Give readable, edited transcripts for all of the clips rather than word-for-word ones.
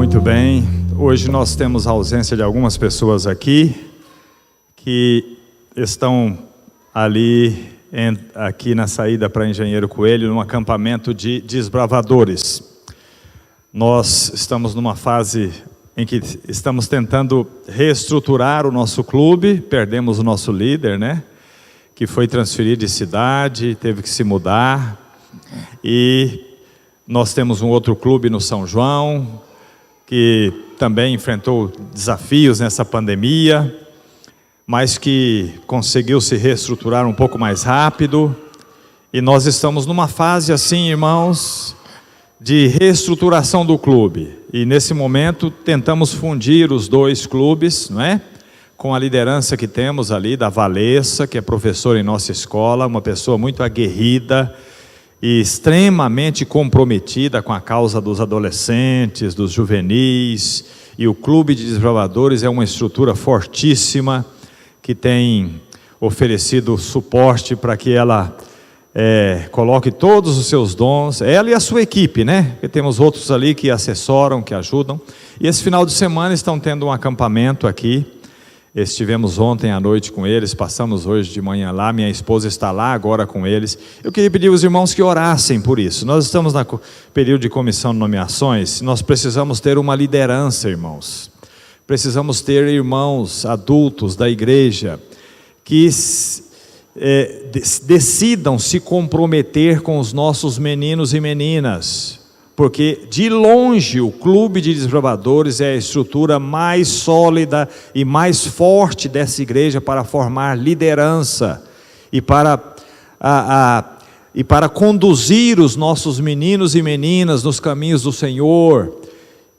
Muito bem. Hoje nós temos a ausência de algumas pessoas aqui que estão ali aqui na saída para Engenheiro Coelho, num acampamento de desbravadores. Nós estamos numa fase em que estamos tentando reestruturar o nosso clube. Perdemos o nosso líder, né? Que foi transferido de cidade, teve que se mudar. E nós temos um outro clube no São João, que também enfrentou desafios nessa pandemia, mas que conseguiu se reestruturar um pouco mais rápido. E nós estamos numa fase assim, irmãos, de reestruturação do clube. E nesse momento tentamos fundir os dois clubes, não é? Com a liderança que temos ali da Valessa, que é professora em nossa escola, uma pessoa muito aguerrida e extremamente comprometida com a causa dos adolescentes, dos juvenis. E o Clube de Desbravadores é uma estrutura fortíssima que tem oferecido suporte para que ela coloque todos os seus dons, ela e a sua equipe, né? Porque temos outros ali que assessoram, que ajudam. E esse final de semana estão tendo um acampamento aqui. Estivemos ontem à noite com eles, passamos hoje de manhã lá, minha esposa está lá agora com eles. Eu queria pedir aos irmãos que orassem por isso. Nós estamos no período de comissão de nomeações, nós precisamos ter uma liderança, irmãos. Precisamos ter irmãos adultos da igreja que decidam se comprometer com os nossos meninos e meninas. Porque de longe o Clube de Desbravadores é a estrutura mais sólida e mais forte dessa igreja para formar liderança e para conduzir os nossos meninos e meninas nos caminhos do Senhor.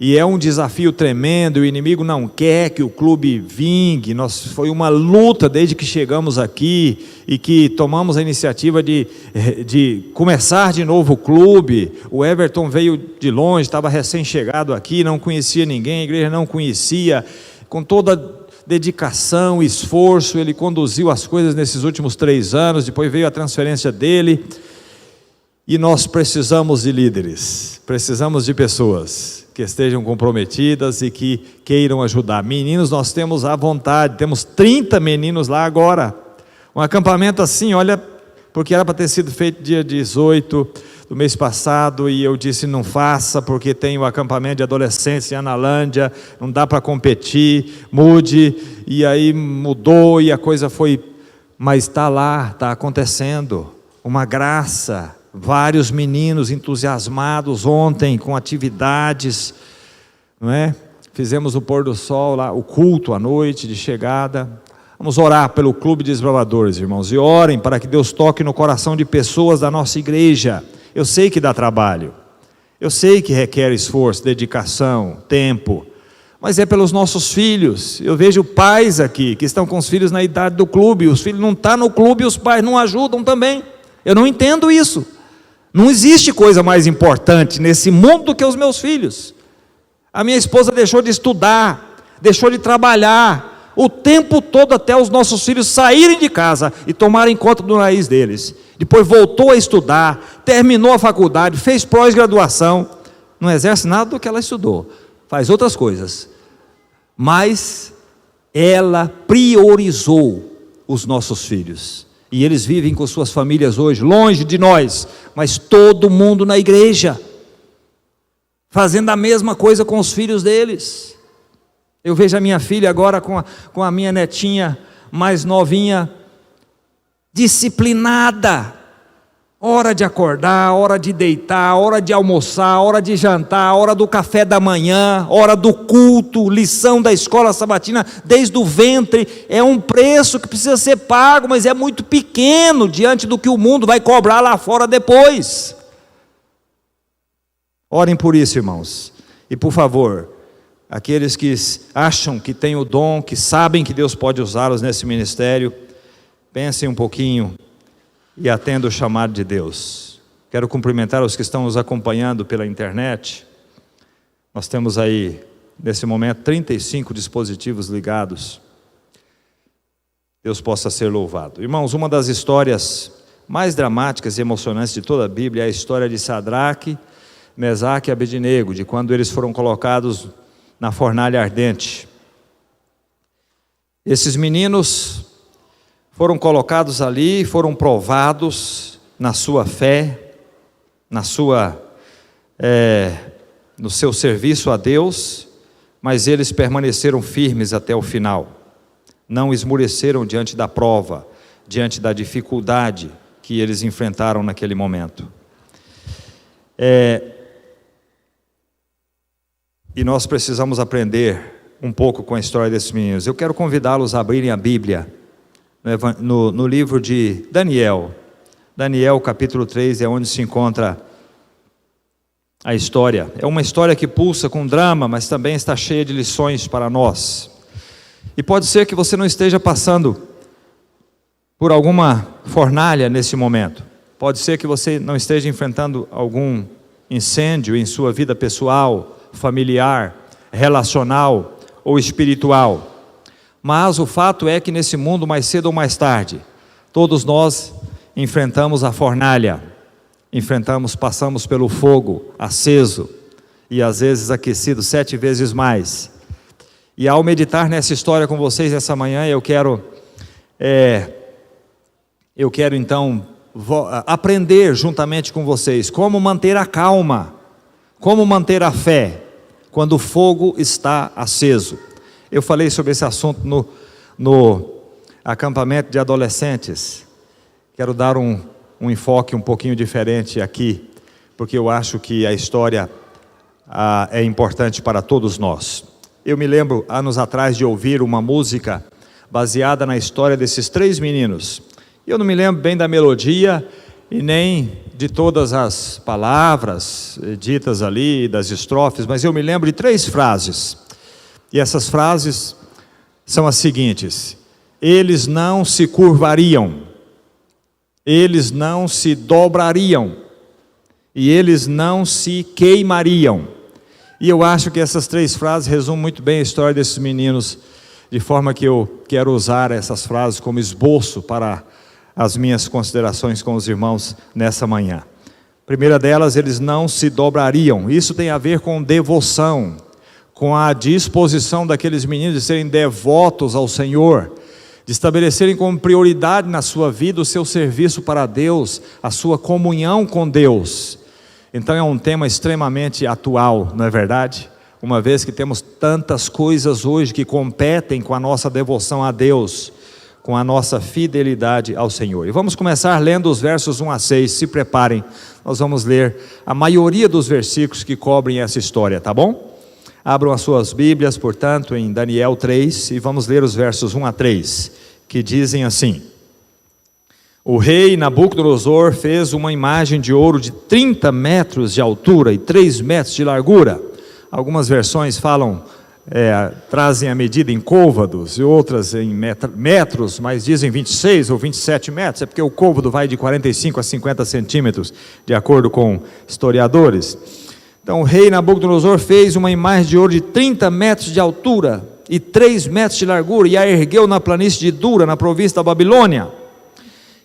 E é um desafio tremendo, o inimigo não quer que o clube vingue. Foi uma luta desde que chegamos aqui e que tomamos a iniciativa de começar de novo o clube. O Everton veio de longe, estava recém-chegado aqui, não conhecia ninguém, a igreja não conhecia. Com toda dedicação e esforço, ele conduziu as coisas nesses últimos 3 anos, depois veio a transferência dele. E nós precisamos de líderes, precisamos de pessoas que estejam comprometidas e que queiram ajudar. Meninos, nós temos à vontade, temos 30 meninos lá agora. Um acampamento assim, olha, porque era para ter sido feito dia 18 do mês passado, e eu disse não faça, porque tem o acampamento de adolescentes em Analândia, não dá para competir, mude. E aí mudou e a coisa foi, mas está lá, está acontecendo, uma graça. Vários meninos entusiasmados ontem com atividades, não é? Fizemos o pôr do sol lá, o culto à noite de chegada. Vamos orar pelo Clube de Desbravadores, irmãos, e orem para que Deus toque no coração de pessoas da nossa igreja. Eu sei que dá trabalho, eu sei que requer esforço, dedicação, tempo, mas é pelos nossos filhos. Eu vejo pais aqui que estão com os filhos na idade do clube, os filhos não estão no clube e os pais não ajudam também. Eu não entendo isso. Não existe coisa mais importante nesse mundo do que os meus filhos. A minha esposa deixou de estudar, deixou de trabalhar, o tempo todo até os nossos filhos saírem de casa e tomarem conta do nariz deles. Depois voltou a estudar, terminou a faculdade, fez pós-graduação, não exerce nada do que ela estudou, faz outras coisas. Mas ela priorizou os nossos filhos. E eles vivem com suas famílias hoje, longe de nós, mas todo mundo na igreja, fazendo a mesma coisa com os filhos deles. Eu vejo a minha filha agora com a minha netinha mais novinha, disciplinada. Hora de acordar, hora de deitar, hora de almoçar, hora de jantar, hora do café da manhã, hora do culto, lição da escola sabatina, desde o ventre. É um preço que precisa ser pago, mas é muito pequeno diante do que o mundo vai cobrar lá fora depois. Orem por isso, irmãos. E por favor, aqueles que acham que têm o dom, que sabem que Deus pode usá-los nesse ministério, pensem um pouquinho e atenda o chamado de Deus. Quero cumprimentar os que estão nos acompanhando pela internet. Nós temos aí, nesse momento, 35 dispositivos ligados. Deus possa ser louvado. Irmãos, uma das histórias mais dramáticas e emocionantes de toda a Bíblia é a história de Sadraque, Mesaque e Abednego, de quando eles foram colocados na fornalha ardente. Esses meninos foram colocados ali, foram provados na sua fé, no seu serviço a Deus, mas eles permaneceram firmes até o final. Não esmoreceram diante da prova, diante da dificuldade que eles enfrentaram naquele momento. E nós precisamos aprender um pouco com a história desses meninos. Eu quero convidá-los a abrirem a Bíblia no livro de Daniel. Daniel capítulo 3 é onde se encontra a história. É uma história que pulsa com drama, mas também está cheia de lições para nós. E pode ser que você não esteja passando por alguma fornalha nesse momento. Pode ser que você não esteja enfrentando algum incêndio em sua vida pessoal, familiar, relacional ou espiritual. Mas o fato é que nesse mundo, mais cedo ou mais tarde, todos nós enfrentamos a fornalha, passamos pelo fogo aceso e às vezes aquecido 7 vezes mais. E ao meditar nessa história com vocês essa manhã, eu quero então aprender juntamente com vocês como manter a calma, como manter a fé quando o fogo está aceso. Eu falei sobre esse assunto no acampamento de adolescentes. Quero dar um enfoque um pouquinho diferente aqui, porque eu acho que a história é importante para todos nós. Eu me lembro, anos atrás, de ouvir uma música baseada na história desses 3 meninos. Eu não me lembro bem da melodia e nem de todas as palavras ditas ali, das estrofes, mas eu me lembro de 3 frases. E essas frases são as seguintes: eles não se curvariam, eles não se dobrariam e eles não se queimariam. E eu acho que essas 3 frases resumem muito bem a história desses meninos, de forma que eu quero usar essas frases como esboço para as minhas considerações com os irmãos nessa manhã. A primeira delas, eles não se dobrariam. Isso tem a ver com devoção, com a disposição daqueles meninos de serem devotos ao Senhor, de estabelecerem como prioridade na sua vida o seu serviço para Deus, a sua comunhão com Deus. Então é um tema extremamente atual, não é verdade? Uma vez que temos tantas coisas hoje que competem com a nossa devoção a Deus, com a nossa fidelidade ao Senhor. E vamos começar lendo os versos 1 a 6, se preparem, nós vamos ler a maioria dos versículos que cobrem essa história, tá bom? Abram as suas Bíblias, portanto, em Daniel 3, e vamos ler os versos 1 a 3, que dizem assim: o rei Nabucodonosor fez uma imagem de ouro de 30 metros de altura e 3 metros de largura. Algumas versões trazem a medida em côvados e outras em metros, mas dizem 26 ou 27 metros, é porque o côvado vai de 45 a 50 centímetros, de acordo com historiadores. Então o rei Nabucodonosor fez uma imagem de ouro de 30 metros de altura e 3 metros de largura e a ergueu na planície de Dura, na província da Babilônia.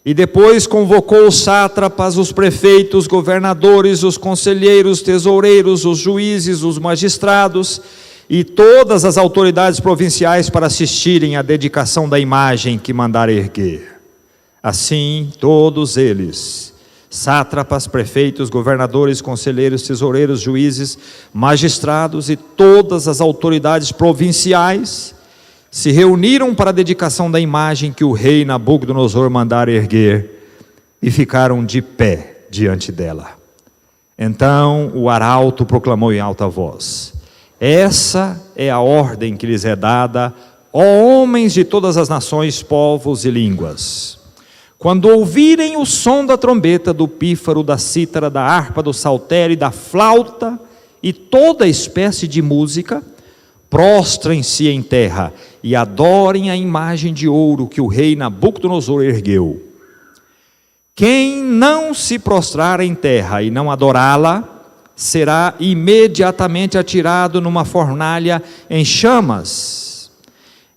E depois convocou os sátrapas, os prefeitos, governadores, os conselheiros, tesoureiros, os juízes, os magistrados e todas as autoridades provinciais para assistirem à dedicação da imagem que mandara erguer. Assim, todos eles, sátrapas, prefeitos, governadores, conselheiros, tesoureiros, juízes, magistrados e todas as autoridades provinciais, se reuniram para a dedicação da imagem que o rei Nabucodonosor mandara erguer e ficaram de pé diante dela. Então o arauto proclamou em alta voz: essa é a ordem que lhes é dada, ó homens de todas as nações, povos e línguas. Quando ouvirem o som da trombeta, do pífaro, da cítara, da harpa, do saltério e da flauta e toda espécie de música, prostrem-se em terra e adorem a imagem de ouro que o rei Nabucodonosor ergueu. Quem não se prostrar em terra e não adorá-la, será imediatamente atirado numa fornalha em chamas.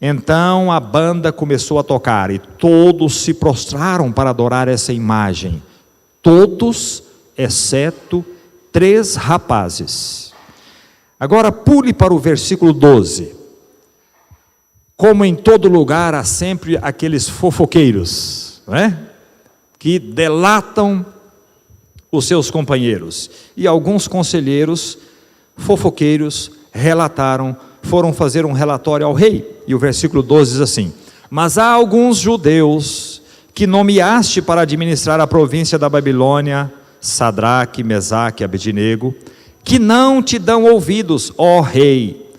Então a banda começou a tocar e todos se prostraram para adorar essa imagem, todos exceto 3 rapazes. Agora pule para o versículo 12. Como em todo lugar há sempre aqueles fofoqueiros, não é? Que delatam os seus companheiros. E alguns conselheiros fofoqueiros foram fazer um relatório ao rei. E o versículo 12 diz assim: mas há alguns judeus que nomeaste para administrar a província da Babilônia, Sadraque, Mesaque e Abednego, que não te dão ouvidos, ó rei,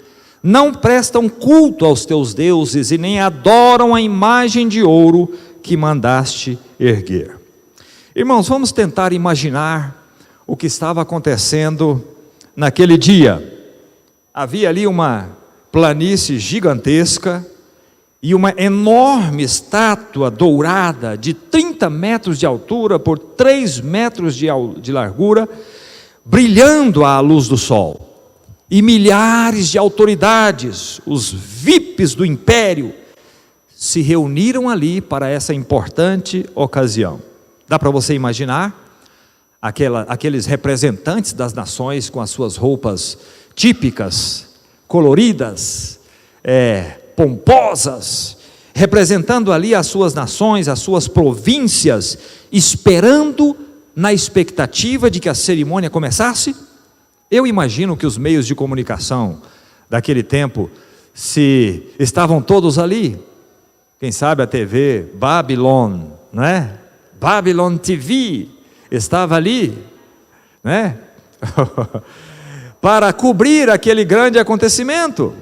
não prestam culto aos teus deuses e nem adoram a imagem de ouro que mandaste erguer. Irmãos, vamos tentar imaginar o que estava acontecendo naquele dia. Havia ali uma planície gigantesca e uma enorme estátua dourada de 30 metros de altura por 3 metros de largura, brilhando à luz do sol. E milhares de autoridades, os VIPs do império, se reuniram ali para essa importante ocasião. Dá para você imaginar aqueles representantes das nações com as suas roupas típicas, coloridas, pomposas, representando ali as suas nações, as suas províncias, esperando na expectativa de que a cerimônia começasse? Eu imagino que os meios de comunicação daquele tempo, se estavam todos ali, quem sabe a TV Babylon, não é? Babylon TV estava ali, né? Para cobrir aquele grande acontecimento.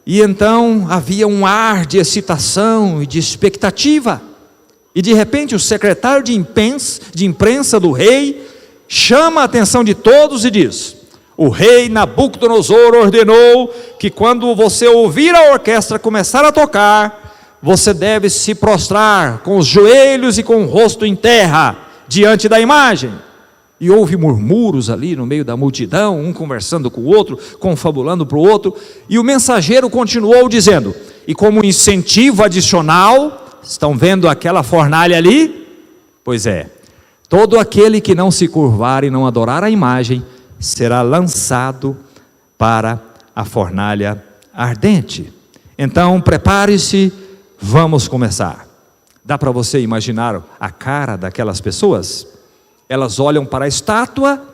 E então havia um ar de excitação e de expectativa. E de repente o secretário de imprensa do rei chama a atenção de todos e diz: o rei Nabucodonosor ordenou que quando você ouvir a orquestra começar a tocar, você deve se prostrar com os joelhos e com o rosto em terra, diante da imagem. E houve murmúrios ali no meio da multidão, um conversando com o outro, confabulando para o outro, e o mensageiro continuou dizendo: e como incentivo adicional, estão vendo aquela fornalha ali? Pois é, todo aquele que não se curvar e não adorar a imagem, será lançado para a fornalha ardente. Então prepare-se, vamos começar. Dá para você imaginar a cara daquelas pessoas? Elas olham para a estátua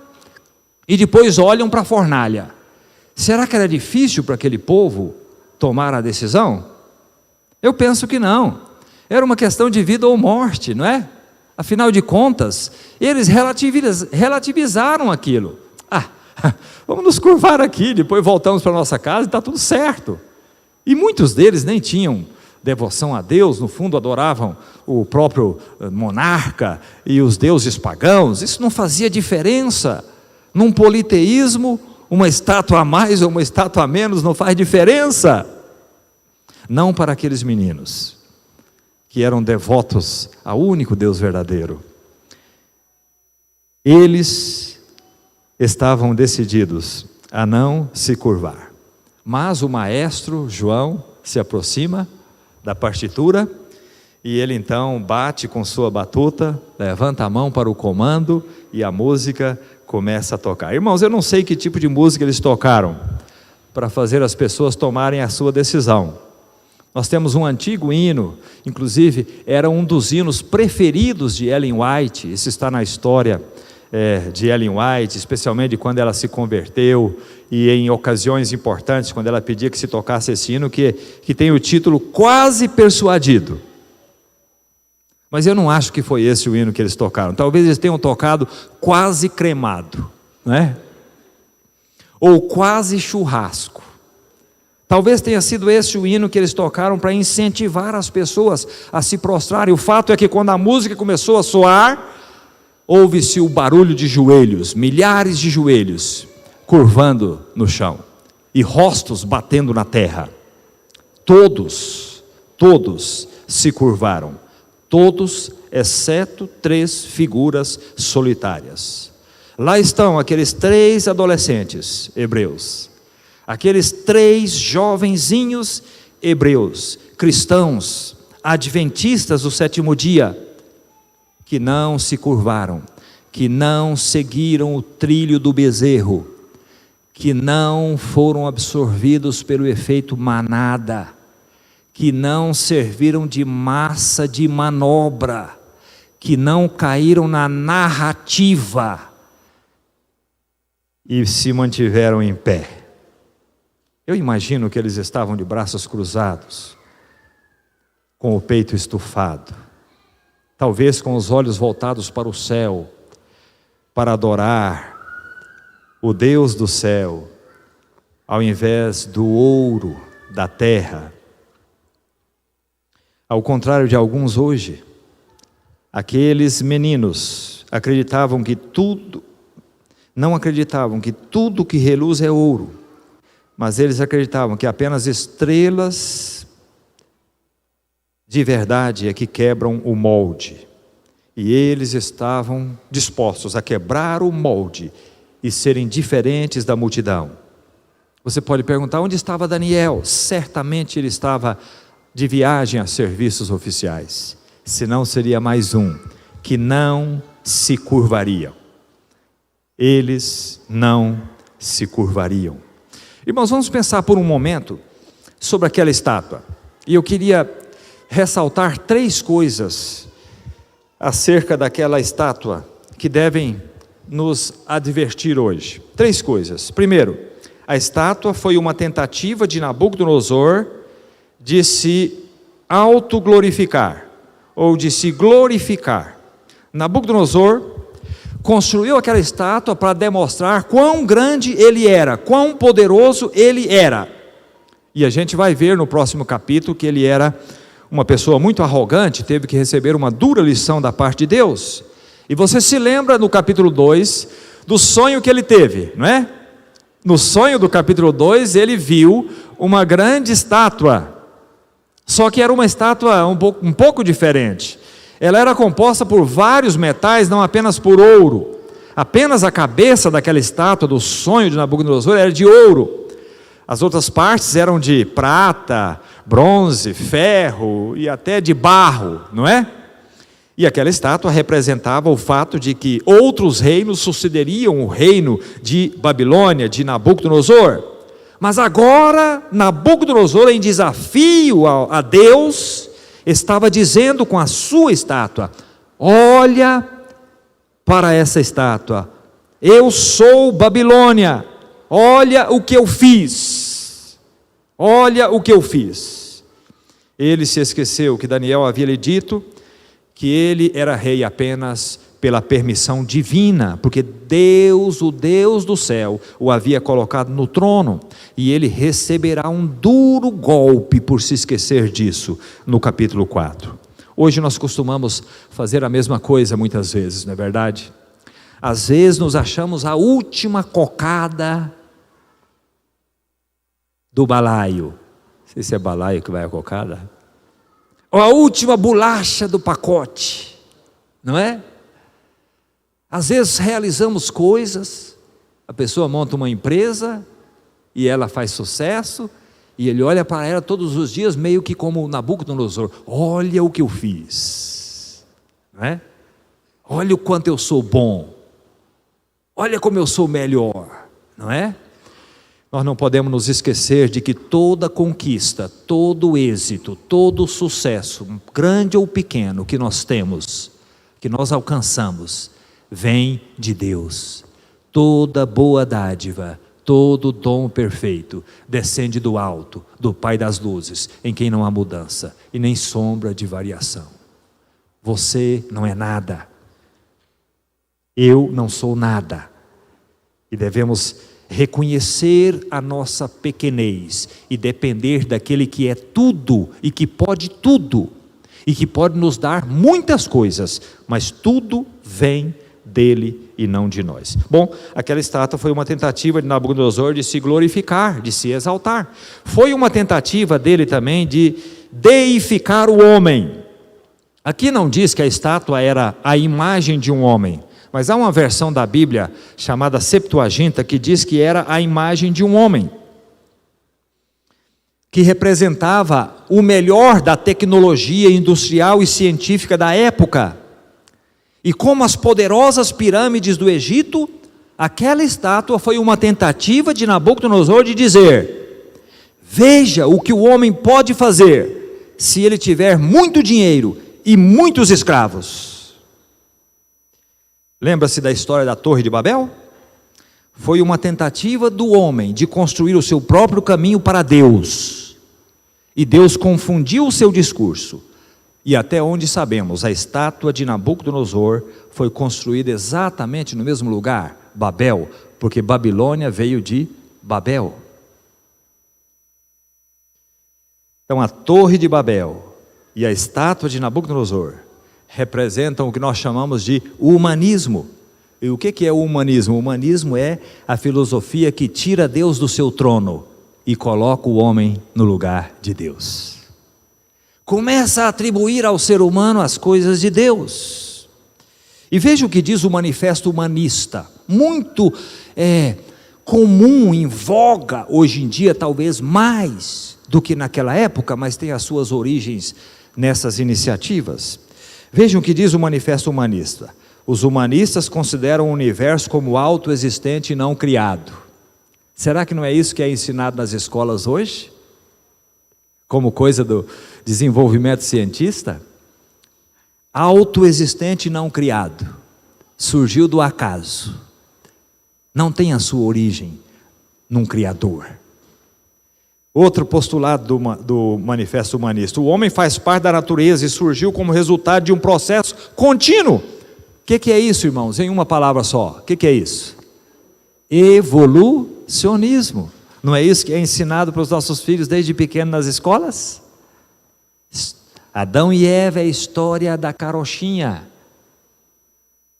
e depois olham para a fornalha. Será que era difícil para aquele povo tomar a decisão? Eu penso que não. Era uma questão de vida ou morte, não é? Afinal de contas, eles relativizaram aquilo. Vamos nos curvar aqui, depois voltamos para nossa casa e está tudo certo. E muitos deles nem tinham devoção a Deus, no fundo adoravam o próprio monarca e os deuses pagãos. Isso não fazia diferença. Num politeísmo, uma estátua a mais ou uma estátua a menos não faz diferença. Não para aqueles meninos que eram devotos ao único Deus verdadeiro. Eles estavam decididos a não se curvar. Mas o maestro João se aproxima da partitura e ele então bate com sua batuta, levanta a mão para o comando e a música começa a tocar. Irmãos, eu não sei que tipo de música eles tocaram para fazer as pessoas tomarem a sua decisão. Nós temos um antigo hino, inclusive era um dos hinos preferidos de Ellen White. Isso está na história de Ellen White, especialmente quando ela se converteu e em ocasiões importantes, quando ela pedia que se tocasse esse hino, que tem o título Quase Persuadido. Mas eu não acho que foi esse o hino que eles tocaram. Talvez eles tenham tocado Quase Cremado, né? Ou Quase Churrasco. Talvez tenha sido esse o hino que eles tocaram para incentivar as pessoas a se prostrarem. O fato é que quando a música começou a soar, ouve-se o barulho de joelhos, milhares de joelhos curvando no chão e rostos batendo na terra. Todos se curvaram, todos exceto 3 figuras solitárias. Lá estão aqueles 3 adolescentes hebreus, aqueles 3 jovenzinhos hebreus, cristãos, adventistas do 7º dia, que não se curvaram, que não seguiram o trilho do bezerro, que não foram absorvidos pelo efeito manada, que não serviram de massa de manobra, que não caíram na narrativa e se mantiveram em pé. Eu imagino que eles estavam de braços cruzados, com o peito estufado, talvez com os olhos voltados para o céu, para adorar o Deus do céu, ao invés do ouro da terra. Ao contrário de alguns hoje, aqueles meninos não acreditavam que tudo que reluz é ouro, mas eles acreditavam que apenas estrelas de verdade é que quebram o molde. E eles estavam dispostos a quebrar o molde e serem diferentes da multidão. Você pode perguntar, onde estava Daniel? Certamente ele estava de viagem a serviços oficiais. Senão seria mais um que não se curvariam. Eles não se curvariam. Irmãos, vamos pensar por um momento sobre aquela estátua. E eu queria ressaltar 3 coisas acerca daquela estátua que devem nos advertir hoje. 3 coisas. Primeiro, a estátua foi uma tentativa de Nabucodonosor de se autoglorificar, ou de se glorificar. Nabucodonosor construiu aquela estátua para demonstrar quão grande ele era, quão poderoso ele era. E a gente vai ver no próximo capítulo que ele era uma pessoa muito arrogante, teve que receber uma dura lição da parte de Deus. E você se lembra no capítulo 2 do sonho que ele teve, não é? No sonho do capítulo 2 ele viu uma grande estátua, só que era uma estátua um pouco diferente. Ela era composta por vários metais, não apenas por ouro. Apenas a cabeça daquela estátua do sonho de Nabucodonosor era de ouro. As outras partes eram de prata, bronze, ferro e até de barro, não é? E aquela estátua representava o fato de que outros reinos sucederiam o reino de Babilônia, de Nabucodonosor. Mas agora, Nabucodonosor, em desafio a Deus, estava dizendo com a sua estátua: olha para essa estátua, eu sou Babilônia, olha o que eu fiz, olha o que eu fiz. Ele se esqueceu que Daniel havia lhe dito que ele era rei apenas pela permissão divina, porque Deus, o Deus do céu, o havia colocado no trono, e ele receberá um duro golpe por se esquecer disso, no capítulo 4. Hoje nós costumamos fazer a mesma coisa muitas vezes, não é verdade? Às vezes nos achamos a última cocada do balaio. Não sei se é balaio que vai a cocada. Ou a última bolacha do pacote, não é? Às vezes realizamos coisas, a pessoa monta uma empresa e ela faz sucesso, e ele olha para ela todos os dias meio que como Nabucodonosor: olha o que eu fiz, não é? Olha o quanto eu sou bom, olha como eu sou melhor, não é? Nós não podemos nos esquecer de que toda conquista, todo êxito, todo sucesso, grande ou pequeno, que nós temos, que nós alcançamos, vem de Deus. Toda boa dádiva, todo dom perfeito, descende do alto, do Pai das luzes, em quem não há mudança e nem sombra de variação. Você não é nada, eu não sou nada, e devemos reconhecer a nossa pequenez e depender daquele que é tudo e que pode tudo e que pode nos dar muitas coisas, mas tudo vem dele e não de nós. Bom, aquela estátua foi uma tentativa de Nabucodonosor de se glorificar, de se exaltar. Foi uma tentativa dele também de deificar o homem. Aqui não diz que a estátua era a imagem de um homem, mas há uma versão da Bíblia chamada Septuaginta que diz que era a imagem de um homem, que representava o melhor da tecnologia industrial e científica da época. E como as poderosas pirâmides do Egito, aquela estátua foi uma tentativa de Nabucodonosor de dizer: veja o que o homem pode fazer se ele tiver muito dinheiro e muitos escravos. Lembra-se da história da Torre de Babel? Foi uma tentativa do homem de construir o seu próprio caminho para Deus. E Deus confundiu o seu discurso. E até onde sabemos, a estátua de Nabucodonosor foi construída exatamente no mesmo lugar, Babel, porque Babilônia veio de Babel. Então a Torre de Babel e a estátua de Nabucodonosor representam o que nós chamamos de humanismo. E o que é o humanismo? O humanismo é a filosofia que tira Deus do seu trono e coloca o homem no lugar de Deus. Começa a atribuir ao ser humano as coisas de Deus. E veja o que diz o Manifesto Humanista, muito comum, em voga hoje em dia, talvez mais do que naquela época, mas tem as suas origens nessas iniciativas. Vejam o que diz o Manifesto Humanista: os humanistas consideram o universo como autoexistente e não criado. Será que não é isso que é ensinado nas escolas hoje? Como coisa do desenvolvimento cientista? Autoexistente e não criado, surgiu do acaso, não tem a sua origem num criador. Outro postulado do Manifesto Humanista: o homem faz parte da natureza e surgiu como resultado de um processo contínuo. O que é isso, irmãos? Em uma palavra só, o que é isso? Evolucionismo. Não é isso que é ensinado para os nossos filhos desde pequeno nas escolas? Adão e Eva é a história da carochinha,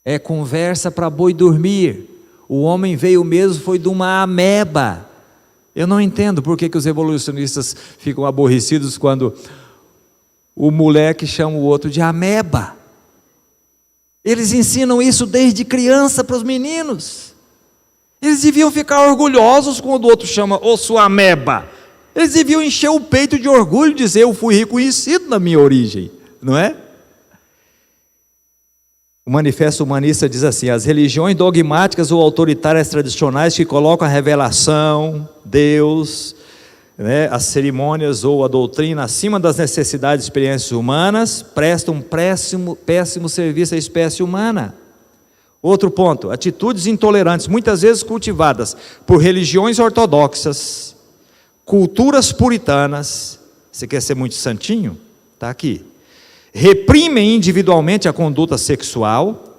é conversa para boi dormir. O homem veio mesmo, foi de uma ameba. Eu não entendo por que os evolucionistas ficam aborrecidos quando o moleque chama o outro de ameba. Eles ensinam isso desde criança para os meninos. Eles deviam ficar orgulhosos quando o outro chama, ô sua ameba. Eles deviam encher o peito de orgulho e dizer: eu fui reconhecido na minha origem, não é? O Manifesto Humanista diz assim: as religiões dogmáticas ou autoritárias tradicionais que colocam a revelação, Deus, as cerimônias ou a doutrina acima das necessidades e experiências humanas, prestam um péssimo serviço à espécie humana. Outro ponto: atitudes intolerantes, muitas vezes cultivadas por religiões ortodoxas, culturas puritanas. Você quer ser muito santinho? Está aqui. Reprimem individualmente a conduta sexual.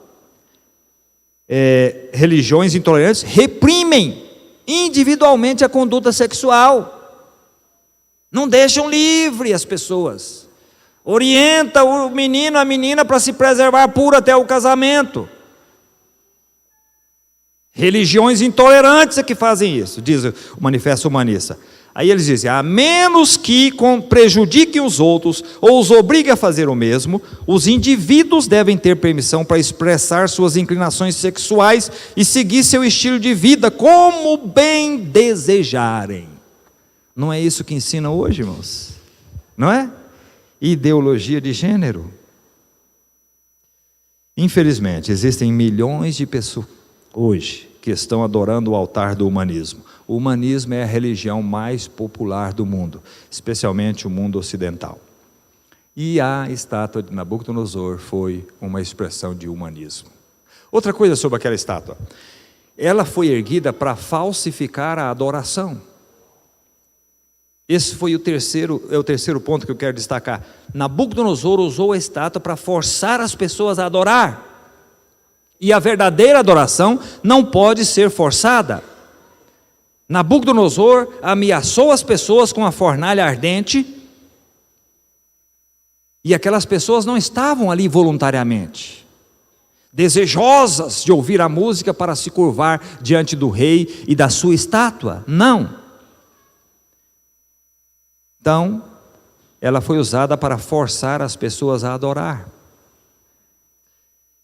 Religiões intolerantes reprimem individualmente a conduta sexual. Não deixam livre as pessoas. Orienta o menino, a menina para se preservar puro até o casamento. Religiões intolerantes é que fazem isso, diz o Manifesto Humanista. Aí eles dizem: a menos que prejudiquem os outros ou os obriguem a fazer o mesmo, os indivíduos devem ter permissão para expressar suas inclinações sexuais e seguir seu estilo de vida como bem desejarem. Não é isso que ensina hoje, irmãos? Não é? Ideologia de gênero. Infelizmente, existem milhões de pessoas hoje que estão adorando o altar do humanismo. O humanismo é a religião mais popular do mundo, especialmente o mundo ocidental. E a estátua de Nabucodonosor foi uma expressão de humanismo. Outra coisa sobre aquela estátua: ela foi erguida para falsificar a adoração. Esse foi o terceiro ponto que eu quero destacar. Nabucodonosor usou a estátua para forçar as pessoas a adorar. E a verdadeira adoração não pode ser forçada. Nabucodonosor ameaçou as pessoas com a fornalha ardente, e aquelas pessoas não estavam ali voluntariamente, desejosas de ouvir a música para se curvar diante do rei e da sua estátua. Não. Então, ela foi usada para forçar as pessoas a adorar.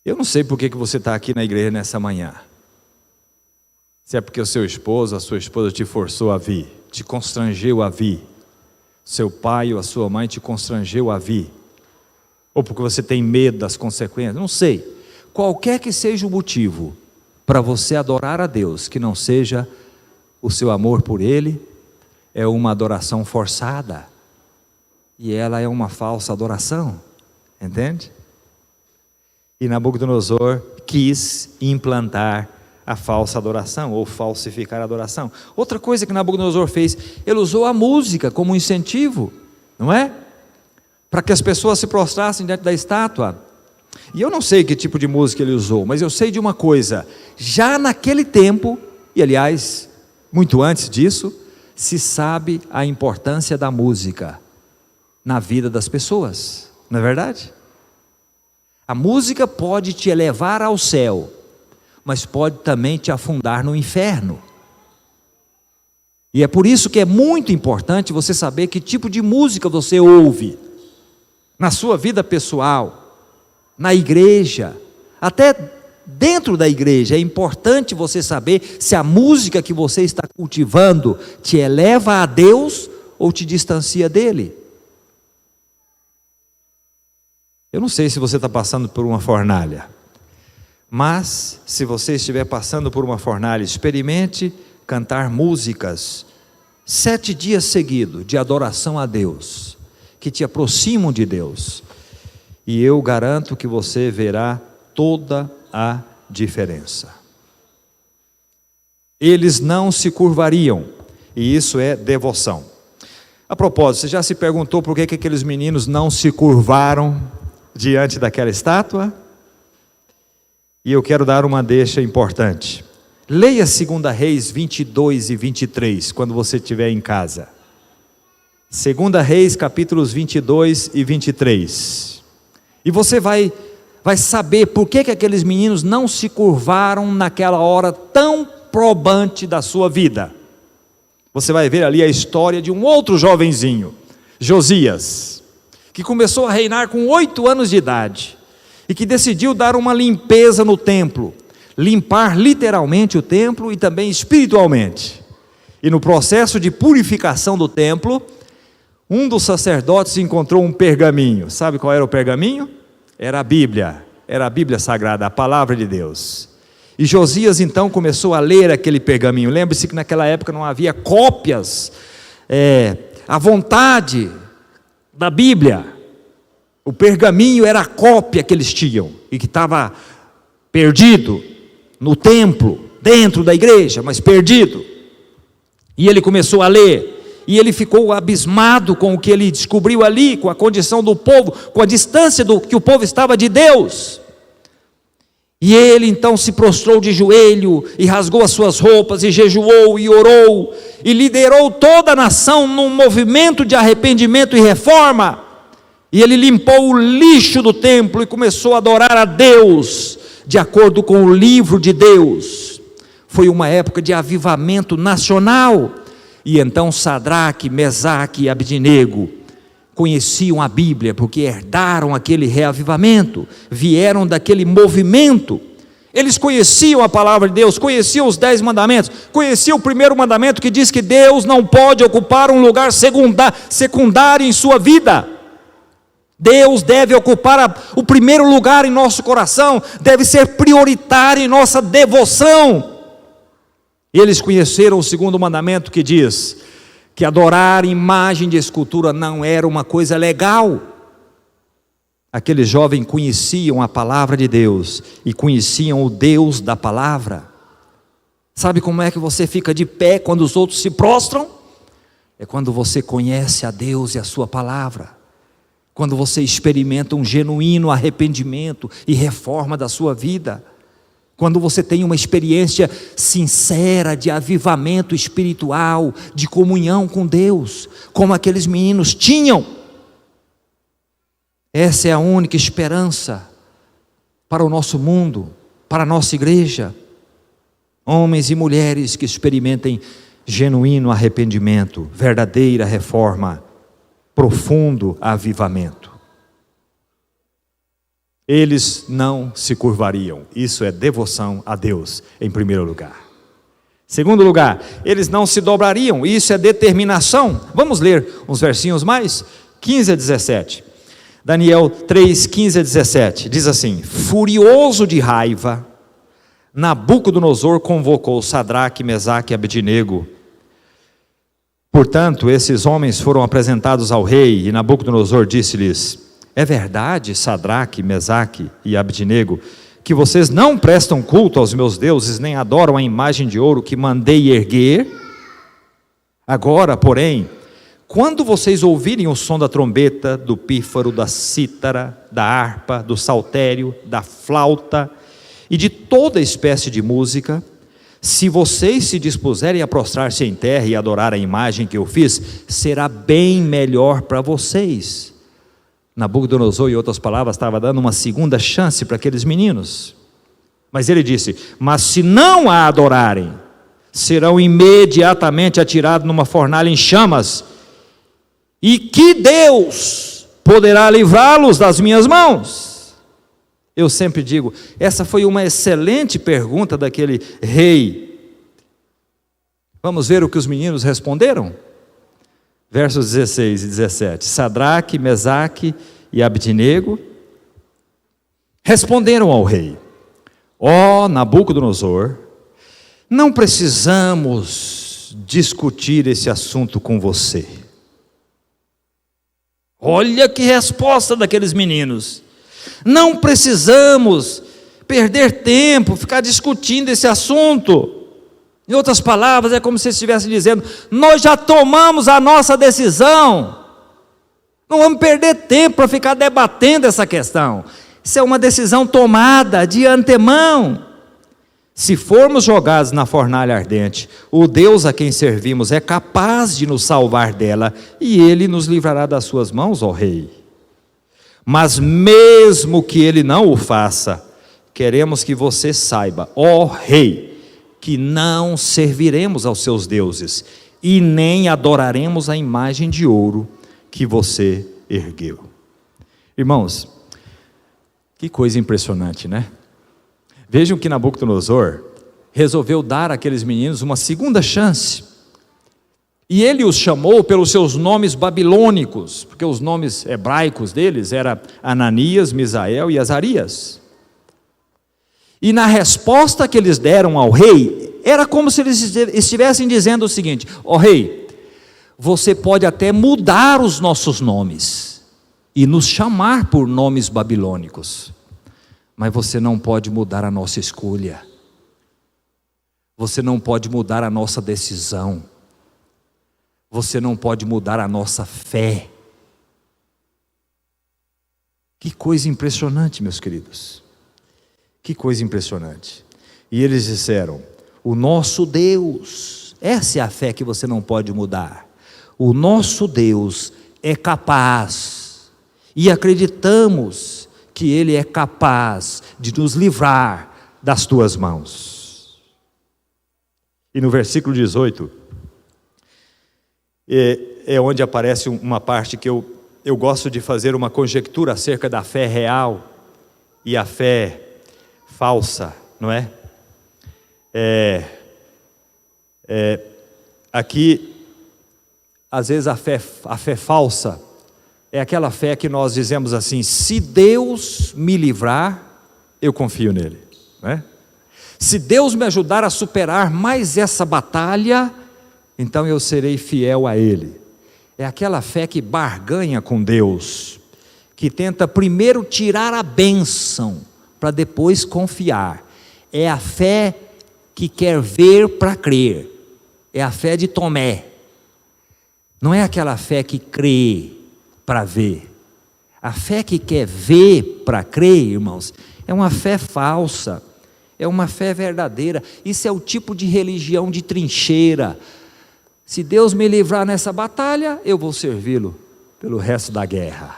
Eu não sei por que você está aqui na igreja nessa manhã. Se é porque o seu esposo, a sua esposa te forçou a vir, te constrangeu a vir. Seu pai ou a sua mãe te constrangeu a vir. Ou porque você tem medo das consequências, não sei. qualquer que seja o motivo para você adorar a Deus, que não seja o seu amor por Ele, é uma adoração forçada, e ela é uma falsa adoração, entende? E Nabucodonosor quis implantar a falsa adoração, ou falsificar a adoração. Outra coisa que Nabucodonosor fez, ele usou a música como incentivo, não é? Para que as pessoas se prostrassem diante da estátua. E eu não sei que tipo de música ele usou, mas eu sei de uma coisa: já naquele tempo, e aliás, muito antes disso, se sabe a importância da música na vida das pessoas, não é verdade? A música pode te elevar ao céu, mas pode também te afundar no inferno. E é por isso que é muito importante você saber que tipo de música você ouve na sua vida pessoal, na igreja, até dentro da igreja. É importante você saber se a música que você está cultivando te eleva a Deus ou te distancia dele. Eu não sei se você está passando por uma fornalha, mas se você estiver passando por uma fornalha, experimente cantar músicas 7 dias seguidos de adoração a Deus, que te aproximam de Deus, e eu garanto que você verá toda a diferença. Eles não se curvariam, e isso é devoção. A propósito, você já se perguntou por que aqueles meninos não se curvaram diante daquela estátua? E eu quero dar uma deixa importante. Leia 2 Reis 22 e 23, quando você estiver em casa. 2 Reis, capítulos 22 e 23. E você vai saber por que aqueles meninos não se curvaram naquela hora tão probante da sua vida. Você vai ver ali a história de um outro jovenzinho, Josias, que começou a reinar com 8 anos de idade, e que decidiu dar uma limpeza no templo, limpar literalmente o templo e também espiritualmente. E no processo de purificação do templo, um dos sacerdotes encontrou um pergaminho. Sabe qual era o pergaminho? Era a Bíblia Sagrada, a palavra de Deus. E Josias então começou a ler aquele pergaminho. Lembre-se que naquela época não havia cópias à vontade da Bíblia. O pergaminho era a cópia que eles tinham, e que estava perdido no templo, dentro da igreja, mas perdido. E ele começou a ler, e ele ficou abismado com o que ele descobriu ali, com a condição do povo, com a distância do que o povo estava de Deus. E ele então se prostrou de joelho, e rasgou as suas roupas, e jejuou, e orou, e liderou toda a nação num movimento de arrependimento e reforma. E ele limpou o lixo do templo e começou a adorar a Deus, de acordo com o livro de Deus. Foi uma época de avivamento nacional. E então Sadraque, Mesaque e Abdenego conheciam a Bíblia, porque herdaram aquele reavivamento, vieram daquele movimento. Eles conheciam a palavra de Deus, conheciam os 10 mandamentos, conheciam o primeiro mandamento que diz que Deus não pode ocupar um lugar secundário em sua vida. Deus deve ocupar o primeiro lugar em nosso coração, deve ser prioritário em nossa devoção. E eles conheceram o segundo mandamento, que diz que adorar imagem de escultura não era uma coisa legal. Aqueles jovens conheciam a palavra de Deus e conheciam o Deus da palavra. Sabe como é que você fica de pé quando os outros se prostram? É quando você conhece a Deus e a sua palavra. Quando você experimenta um genuíno arrependimento e reforma da sua vida. Quando você tem uma experiência sincera de avivamento espiritual, de comunhão com Deus, como aqueles meninos tinham. Essa é a única esperança para o nosso mundo, para a nossa igreja. Homens e mulheres que experimentem genuíno arrependimento, verdadeira reforma, profundo avivamento. Eles não se curvariam. Isso é devoção a Deus em primeiro lugar. Segundo lugar, eles não se dobrariam. Isso é determinação. Vamos ler uns versinhos mais? 15 a 17. Daniel 3, 15 a 17, diz assim: furioso de raiva, Nabucodonosor convocou Sadraque, Mesaque e Abednego. Portanto, esses homens foram apresentados ao rei, e Nabucodonosor disse-lhes: é verdade, Sadraque, Mesaque e Abednego, que vocês não prestam culto aos meus deuses, nem adoram a imagem de ouro que mandei erguer? Agora, porém, quando vocês ouvirem o som da trombeta, do pífaro, da cítara, da harpa, do saltério, da flauta e de toda espécie de música, se vocês se dispuserem a prostrar-se em terra e adorar a imagem que eu fiz, será bem melhor para vocês. Nabucodonosor, em outras palavras, estava dando uma segunda chance para aqueles meninos. Mas ele disse: mas se não a adorarem, serão imediatamente atirados numa fornalha em chamas. E que Deus poderá livrá-los das minhas mãos? Eu sempre digo, essa foi uma excelente pergunta daquele rei. Vamos ver o que os meninos responderam? Versos 16 e 17. Sadraque, Mesaque e Abednego responderam ao rei: ó Nabucodonosor, não precisamos discutir esse assunto com você. Olha que resposta daqueles meninos. Não precisamos perder tempo, ficar discutindo esse assunto. Em outras palavras, é como se estivessem dizendo: nós já tomamos a nossa decisão, não vamos perder tempo para ficar debatendo essa questão. Isso é uma decisão tomada de antemão. Se formos jogados na fornalha ardente, o Deus a quem servimos é capaz de nos salvar dela, e Ele nos livrará das suas mãos, ó rei. Mas mesmo que Ele não o faça, queremos que você saiba, ó rei, que não serviremos aos seus deuses, e nem adoraremos a imagem de ouro que você ergueu. Irmãos, que coisa impressionante, né? Vejam que Nabucodonosor resolveu dar àqueles meninos uma segunda chance. E ele os chamou pelos seus nomes babilônicos, porque os nomes hebraicos deles eram Ananias, Misael e Azarias. E na resposta que eles deram ao rei, era como se eles estivessem dizendo o seguinte: ó rei, você pode até mudar os nossos nomes e nos chamar por nomes babilônicos, mas você não pode mudar a nossa escolha, você não pode mudar a nossa decisão, você não pode mudar a nossa fé. Que coisa impressionante, meus queridos, que coisa impressionante. E eles disseram: o nosso Deus, essa é a fé que você não pode mudar, o nosso Deus é capaz, e acreditamos que Ele é capaz de nos livrar das tuas mãos. E no versículo 18, é onde aparece uma parte que eu gosto de fazer uma conjectura acerca da fé real e a fé falsa, não é? Aqui, às vezes a fé falsa é aquela fé que nós dizemos assim: se Deus me livrar, eu confio nele, né? Se Deus me ajudar a superar mais essa batalha, então eu serei fiel a Ele. É aquela fé que barganha com Deus, que tenta primeiro tirar a bênção, para depois confiar. É a fé que quer ver para crer, é a fé de Tomé. Não é aquela fé que crê para ver. A fé que quer ver para crer, irmãos, é uma fé falsa, é uma fé verdadeira. Isso é o tipo de religião de trincheira. Se Deus me livrar nessa batalha, eu vou servi-lo pelo resto da guerra.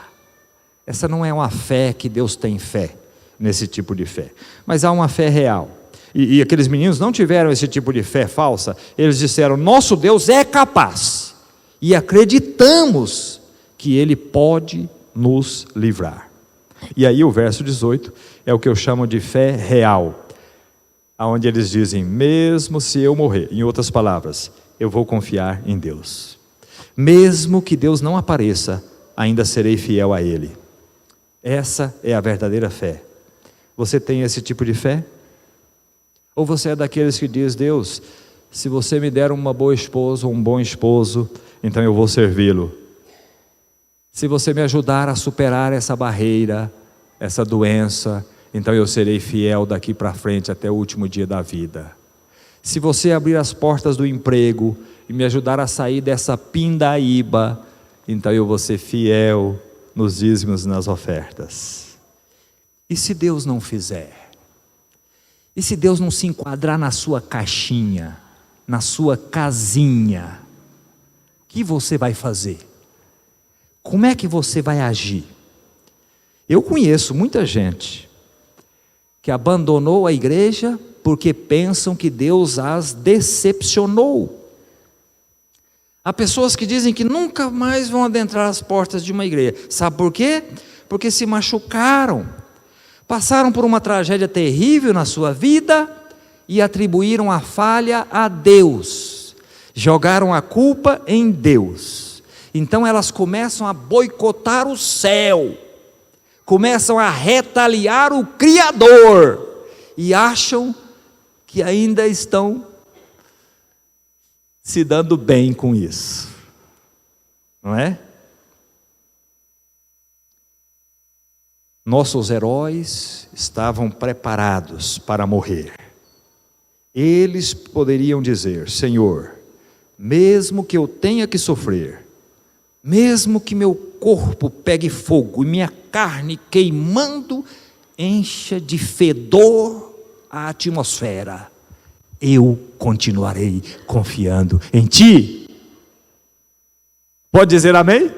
Essa não é uma fé que Deus tem fé, nesse tipo de fé. Mas há uma fé real. E aqueles meninos não tiveram esse tipo de fé falsa. Eles disseram: nosso Deus é capaz, e acreditamos que Ele pode nos livrar. E aí o verso 18 é o que eu chamo de fé real, onde eles dizem: mesmo se eu morrer, em outras palavras, eu vou confiar em Deus. Mesmo que Deus não apareça, ainda serei fiel a Ele. Essa é a verdadeira fé. Você tem esse tipo de fé? Ou você é daqueles que diz: Deus, se você me der uma boa esposa ou um bom esposo, então eu vou servi-lo. Se você me ajudar a superar essa barreira, essa doença, então eu serei fiel daqui para frente até o último dia da vida. Se você abrir as portas do emprego e me ajudar a sair dessa pindaíba, então eu vou ser fiel nos dízimos e nas ofertas. E se Deus não fizer? E se Deus não se enquadrar na sua caixinha, na sua casinha? O que você vai fazer? Como é que você vai agir? Eu conheço muita gente que abandonou a igreja porque pensam que Deus as decepcionou. Há pessoas que dizem que nunca mais vão adentrar as portas de uma igreja. Sabe por quê? Porque se machucaram, passaram por uma tragédia terrível na sua vida e atribuíram a falha a Deus, jogaram a culpa em Deus. Então elas começam a boicotar o céu, começam a retaliar o Criador e acham que ainda estão se dando bem com isso, não é? Nossos heróis estavam preparados para morrer. Eles poderiam dizer: Senhor, mesmo que eu tenha que sofrer, mesmo que meu corpo pegue fogo e minha carne queimando encha de fedor a atmosfera, eu continuarei confiando em Ti. Pode dizer amém?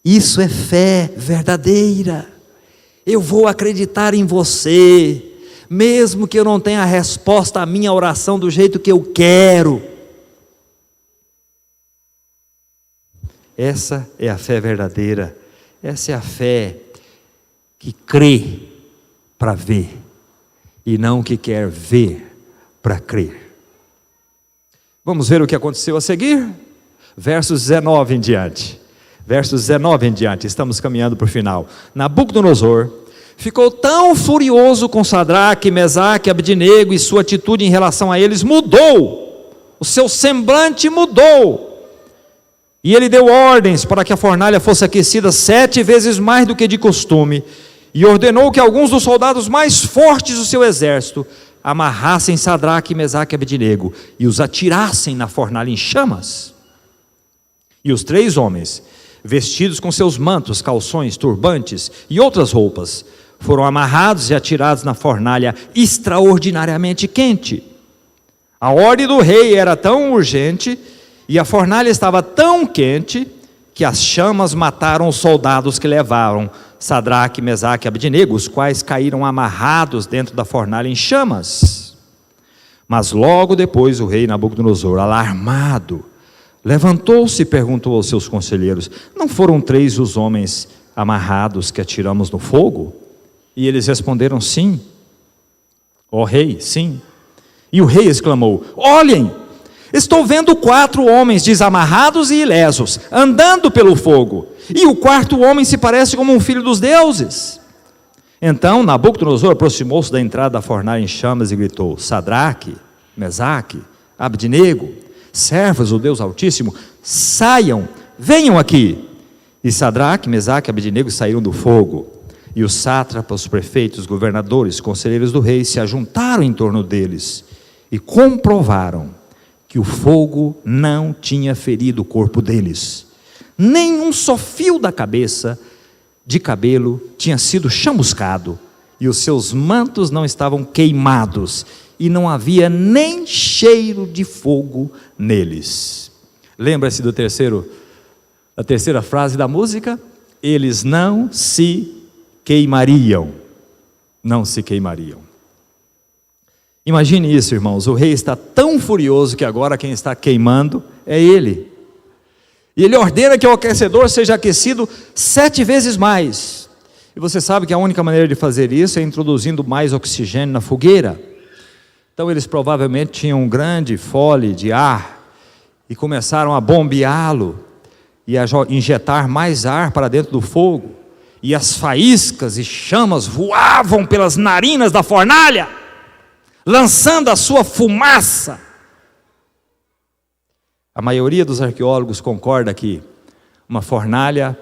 Isso é fé verdadeira. Eu vou acreditar em você, mesmo que eu não tenha a resposta à minha oração do jeito que eu quero. Essa é a fé verdadeira. Essa é a fé que crê para ver e não que quer ver para crer. Vamos ver o que aconteceu a seguir? Versos 19 em diante. Versos 19 em diante, estamos caminhando para o final. Nabucodonosor ficou tão furioso com Sadraque, Mesaque, Abdenego, e sua atitude em relação a eles mudou. O seu semblante mudou. E ele deu ordens para que a fornalha fosse aquecida 7 vezes mais do que de costume, e ordenou que alguns dos soldados mais fortes do seu exército amarrassem Sadraque, Mesaque e Abdenego e os atirassem na fornalha em chamas. E os 3 homens, vestidos com seus mantos, calções, turbantes e outras roupas, foram amarrados e atirados na fornalha extraordinariamente quente. A ordem do rei era tão urgente e a fornalha estava tão quente que as chamas mataram os soldados que levaram Sadraque, Mesaque e Abdenego, os quais caíram amarrados dentro da fornalha em chamas. Mas logo depois o rei Nabucodonosor, alarmado, levantou-se e perguntou aos seus conselheiros: não foram 3 os homens amarrados que atiramos no fogo? E eles responderam: sim. Ó rei, sim. E o rei exclamou: olhem, estou vendo 4 homens desamarrados e ilesos, andando pelo fogo, e o 4º homem se parece como um filho dos deuses. Então Nabucodonosor aproximou-se da entrada da fornalha em chamas e gritou: Sadraque, Mesaque, Abdenego, servos do Deus Altíssimo, saiam, venham aqui. E Sadraque, Mesaque e Abdenego saíram do fogo. E os sátrapas, os prefeitos, os governadores, conselheiros do rei se ajuntaram em torno deles e comprovaram que o fogo não tinha ferido o corpo deles. Nem um só fio da cabeça de cabelo tinha sido chamuscado, e os seus mantos não estavam queimados, e não havia nem cheiro de fogo neles. Lembra-se da terceira frase da música? Eles não se queimariam. Não se queimariam. Imagine isso, irmãos. O rei está tão furioso que agora quem está queimando é ele. E ele ordena que o aquecedor seja aquecido 7 vezes mais. E você sabe que a única maneira de fazer isso é introduzindo mais oxigênio na fogueira. Então eles provavelmente tinham um grande fole de ar e começaram a bombeá-lo e a injetar mais ar para dentro do fogo. e as faíscas e chamas voavam pelas narinas da fornalha, lançando a sua fumaça. A maioria dos arqueólogos concorda que uma fornalha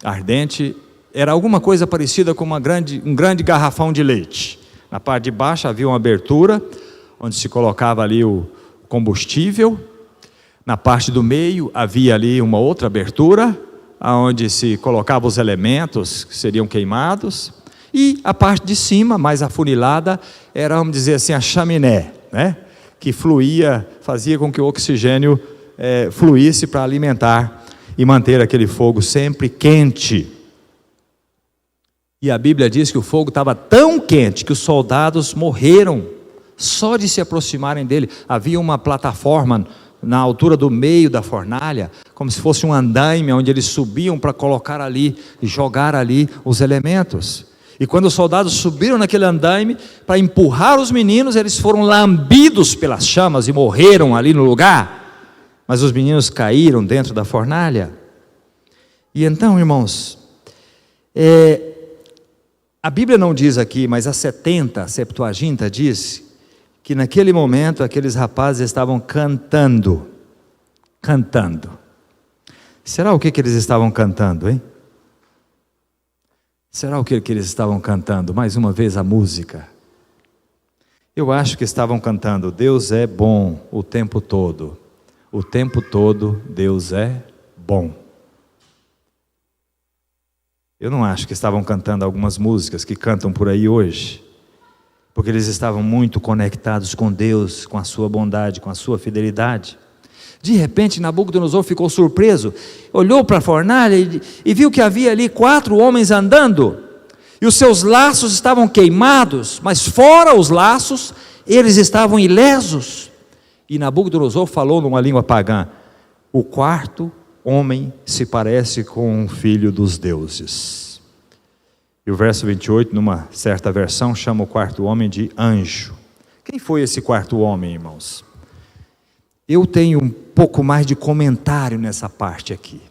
ardente era alguma coisa parecida com um grande garrafão de leite. Na parte de baixo havia uma abertura, onde se colocava ali o combustível. Na parte do meio havia ali uma outra abertura, onde se colocava os elementos que seriam queimados. E a parte de cima, mais afunilada, era, vamos dizer assim, a chaminé, né? Que fluía, fazia com que o oxigênio fluísse para alimentar e manter aquele fogo sempre quente. E a Bíblia diz que o fogo estava tão quente que os soldados morreram só de se aproximarem dele. Havia uma plataforma na altura do meio da fornalha, como se fosse um andaime, onde eles subiam para colocar ali e jogar ali os elementos. E quando os soldados subiram naquele andaime para empurrar os meninos, eles foram lambidos pelas chamas e morreram ali no lugar. Mas os meninos caíram dentro da fornalha. E então, irmãos, a Bíblia não diz aqui, mas a Septuaginta diz que naquele momento aqueles rapazes estavam cantando. Será o que eles estavam cantando, hein? Será o que eles estavam cantando? Mais uma vez a música. Eu acho que estavam cantando: Deus é bom o tempo todo. O tempo todo Deus é bom. Eu não acho que estavam cantando algumas músicas que cantam por aí hoje, porque eles estavam muito conectados com Deus, com a sua bondade, com a sua fidelidade. De repente Nabucodonosor ficou surpreso, olhou para a fornalha e viu que havia ali 4 homens andando, e os seus laços estavam queimados, mas fora os laços, eles estavam ilesos. E Nabucodonosor falou numa língua pagã: o 4º homem se parece com um filho dos deuses. E o verso 28, numa certa versão, chama o 4º homem de anjo. Quem foi esse 4º homem, irmãos? Eu tenho um pouco mais de comentário nessa parte aqui,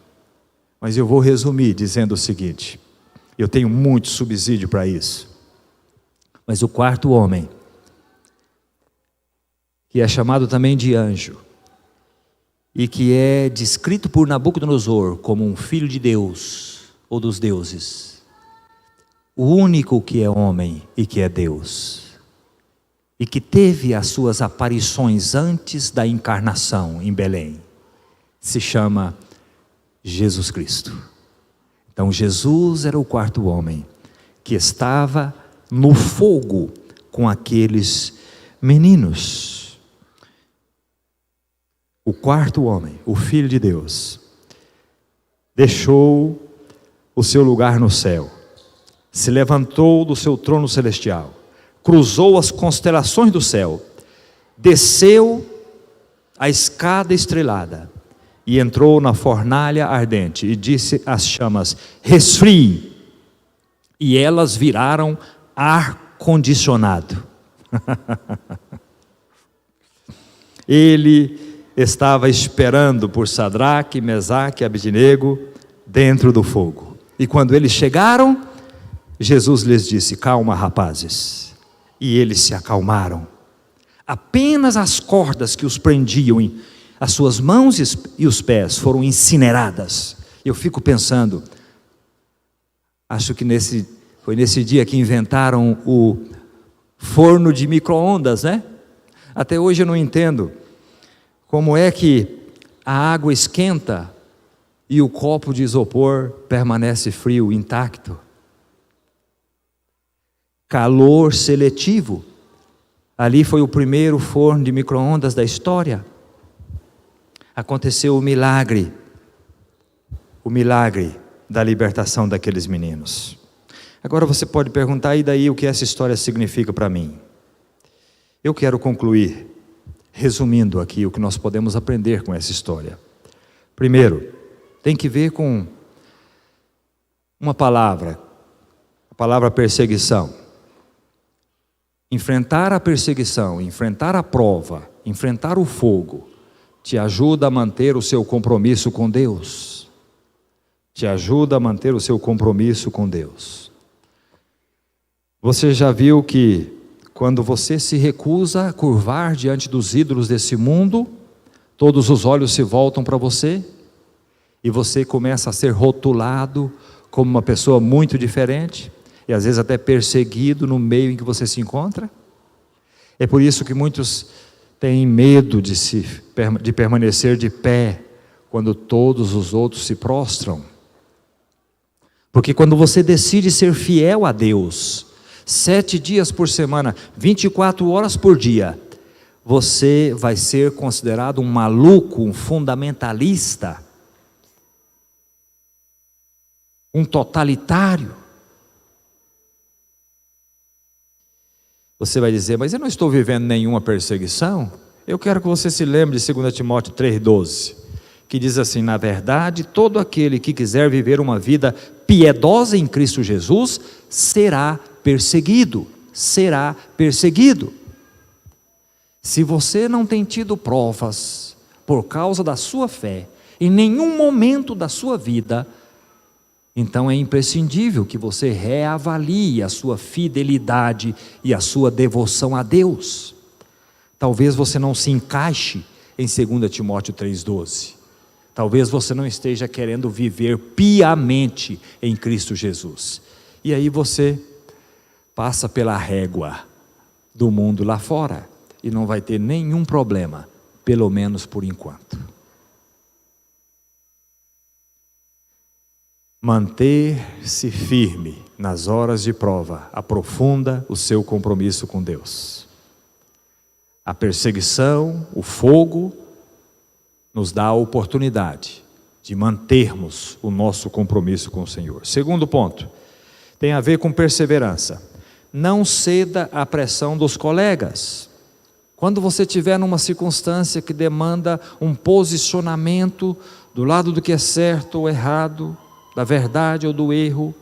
mas eu vou resumir dizendo o seguinte: eu tenho muito subsídio para isso. Mas o 4º homem, que é chamado também de anjo, e que é descrito por Nabucodonosor como um filho de Deus, ou dos deuses, o único que é homem e que é Deus, e que teve as suas aparições antes da encarnação em Belém, se chama Jesus Cristo. Então Jesus era o 4º homem, que estava no fogo com aqueles meninos. O 4º homem, o Filho de Deus, deixou o seu lugar no céu, se levantou do seu trono celestial, cruzou as constelações do céu, desceu a escada estrelada e entrou na fornalha ardente e disse às chamas: resfriem, e elas viraram ar condicionado. Ele estava esperando por Sadraque, Mesaque e Abednego dentro do fogo. E quando eles chegaram, Jesus lhes disse: calma, rapazes. E eles se acalmaram. Apenas as cordas que os prendiam em as suas mãos e os pés foram incineradas. Eu fico pensando, acho que foi nesse dia que inventaram o forno de micro-ondas, né? Até hoje eu não entendo como é que a água esquenta e o copo de isopor permanece frio, intacto. Calor seletivo. Ali foi o primeiro forno de micro-ondas da história. Aconteceu o milagre da libertação daqueles meninos. Agora você pode perguntar: e daí o que essa história significa para mim? Eu quero concluir resumindo aqui o que nós podemos aprender com essa história. Primeiro, tem que ver com uma palavra, a palavra perseguição. Enfrentar a perseguição, enfrentar a prova, enfrentar o fogo, te ajuda a manter o seu compromisso com Deus, te ajuda a manter o seu compromisso com Deus. Você já viu que quando você se recusa a curvar diante dos ídolos desse mundo, todos os olhos se voltam para você e você começa a ser rotulado como uma pessoa muito diferente e às vezes até perseguido no meio em que você se encontra? É por isso que muitos têm medo de permanecer de pé quando todos os outros se prostram. Porque quando você decide ser fiel a Deus, 7 dias por semana, 24 horas por dia, você vai ser considerado um maluco, um fundamentalista, um totalitário. Você vai dizer, mas eu não estou vivendo nenhuma perseguição. Eu quero que você se lembre de 2 Timóteo 3,12, que diz assim: na verdade, todo aquele que quiser viver uma vida piedosa em Cristo Jesus, será perseguido, será perseguido. Se você não tem tido provas por causa da sua fé, em nenhum momento da sua vida, então é imprescindível que você reavalie a sua fidelidade e a sua devoção a Deus. Talvez você não se encaixe em 2 Timóteo 3,12. Talvez você não esteja querendo viver piamente em Cristo Jesus. E aí você passa pela régua do mundo lá fora e não vai ter nenhum problema, pelo menos por enquanto. Manter-se firme nas horas de prova aprofunda o seu compromisso com Deus. A perseguição, o fogo, nos dá a oportunidade de mantermos o nosso compromisso com o Senhor. Segundo ponto, tem a ver com perseverança. Não ceda à pressão dos colegas. Quando você estiver numa circunstância que demanda um posicionamento do lado do que é certo ou errado, da verdade ou do erro,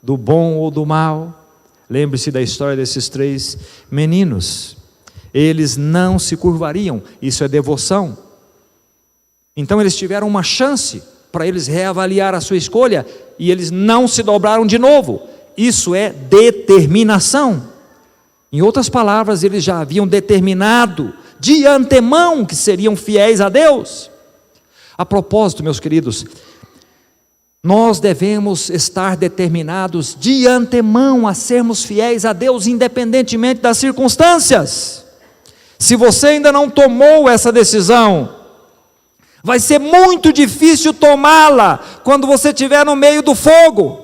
do bom ou do mal, lembre-se da história desses 3 meninos. Eles não se curvariam, isso é devoção. Então eles tiveram uma chance para eles reavaliar a sua escolha e eles não se dobraram de novo. Isso é determinação. Em outras palavras, eles já haviam determinado de antemão que seriam fiéis a Deus. A propósito, meus queridos, nós devemos estar determinados de antemão a sermos fiéis a Deus, independentemente das circunstâncias. Se você ainda não tomou essa decisão, vai ser muito difícil tomá-la quando você estiver no meio do fogo,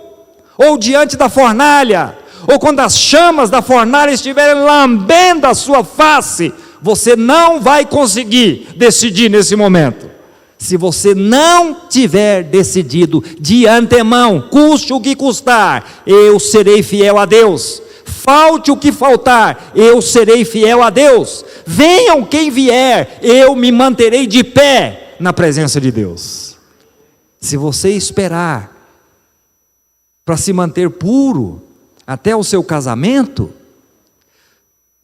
ou diante da fornalha, ou quando as chamas da fornalha estiverem lambendo a sua face. Você não vai conseguir decidir nesse momento. Se você não tiver decidido de antemão, custe o que custar, eu serei fiel a Deus. Falte o que faltar, eu serei fiel a Deus. Venham quem vier, eu me manterei de pé na presença de Deus. Se você esperar para se manter puro até o seu casamento,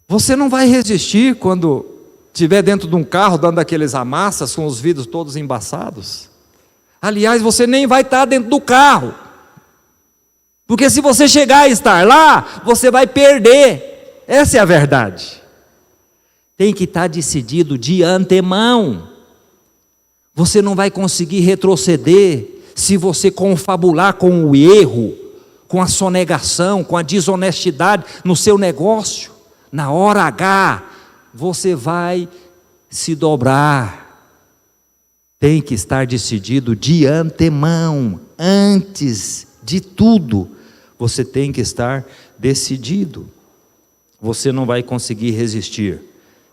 você não vai resistir quando estiver dentro de um carro dando aqueles amassas com os vidros todos embaçados. Aliás, você nem vai estar dentro do carro, porque se você chegar a estar lá, você vai perder. Essa é a verdade. Tem que estar decidido de antemão. Você não vai conseguir retroceder se você confabular com o erro, com a sonegação, com a desonestidade no seu negócio. Na hora H, você vai se dobrar. Tem que estar decidido de antemão, antes de tudo. Você tem que estar decidido. Você não vai conseguir resistir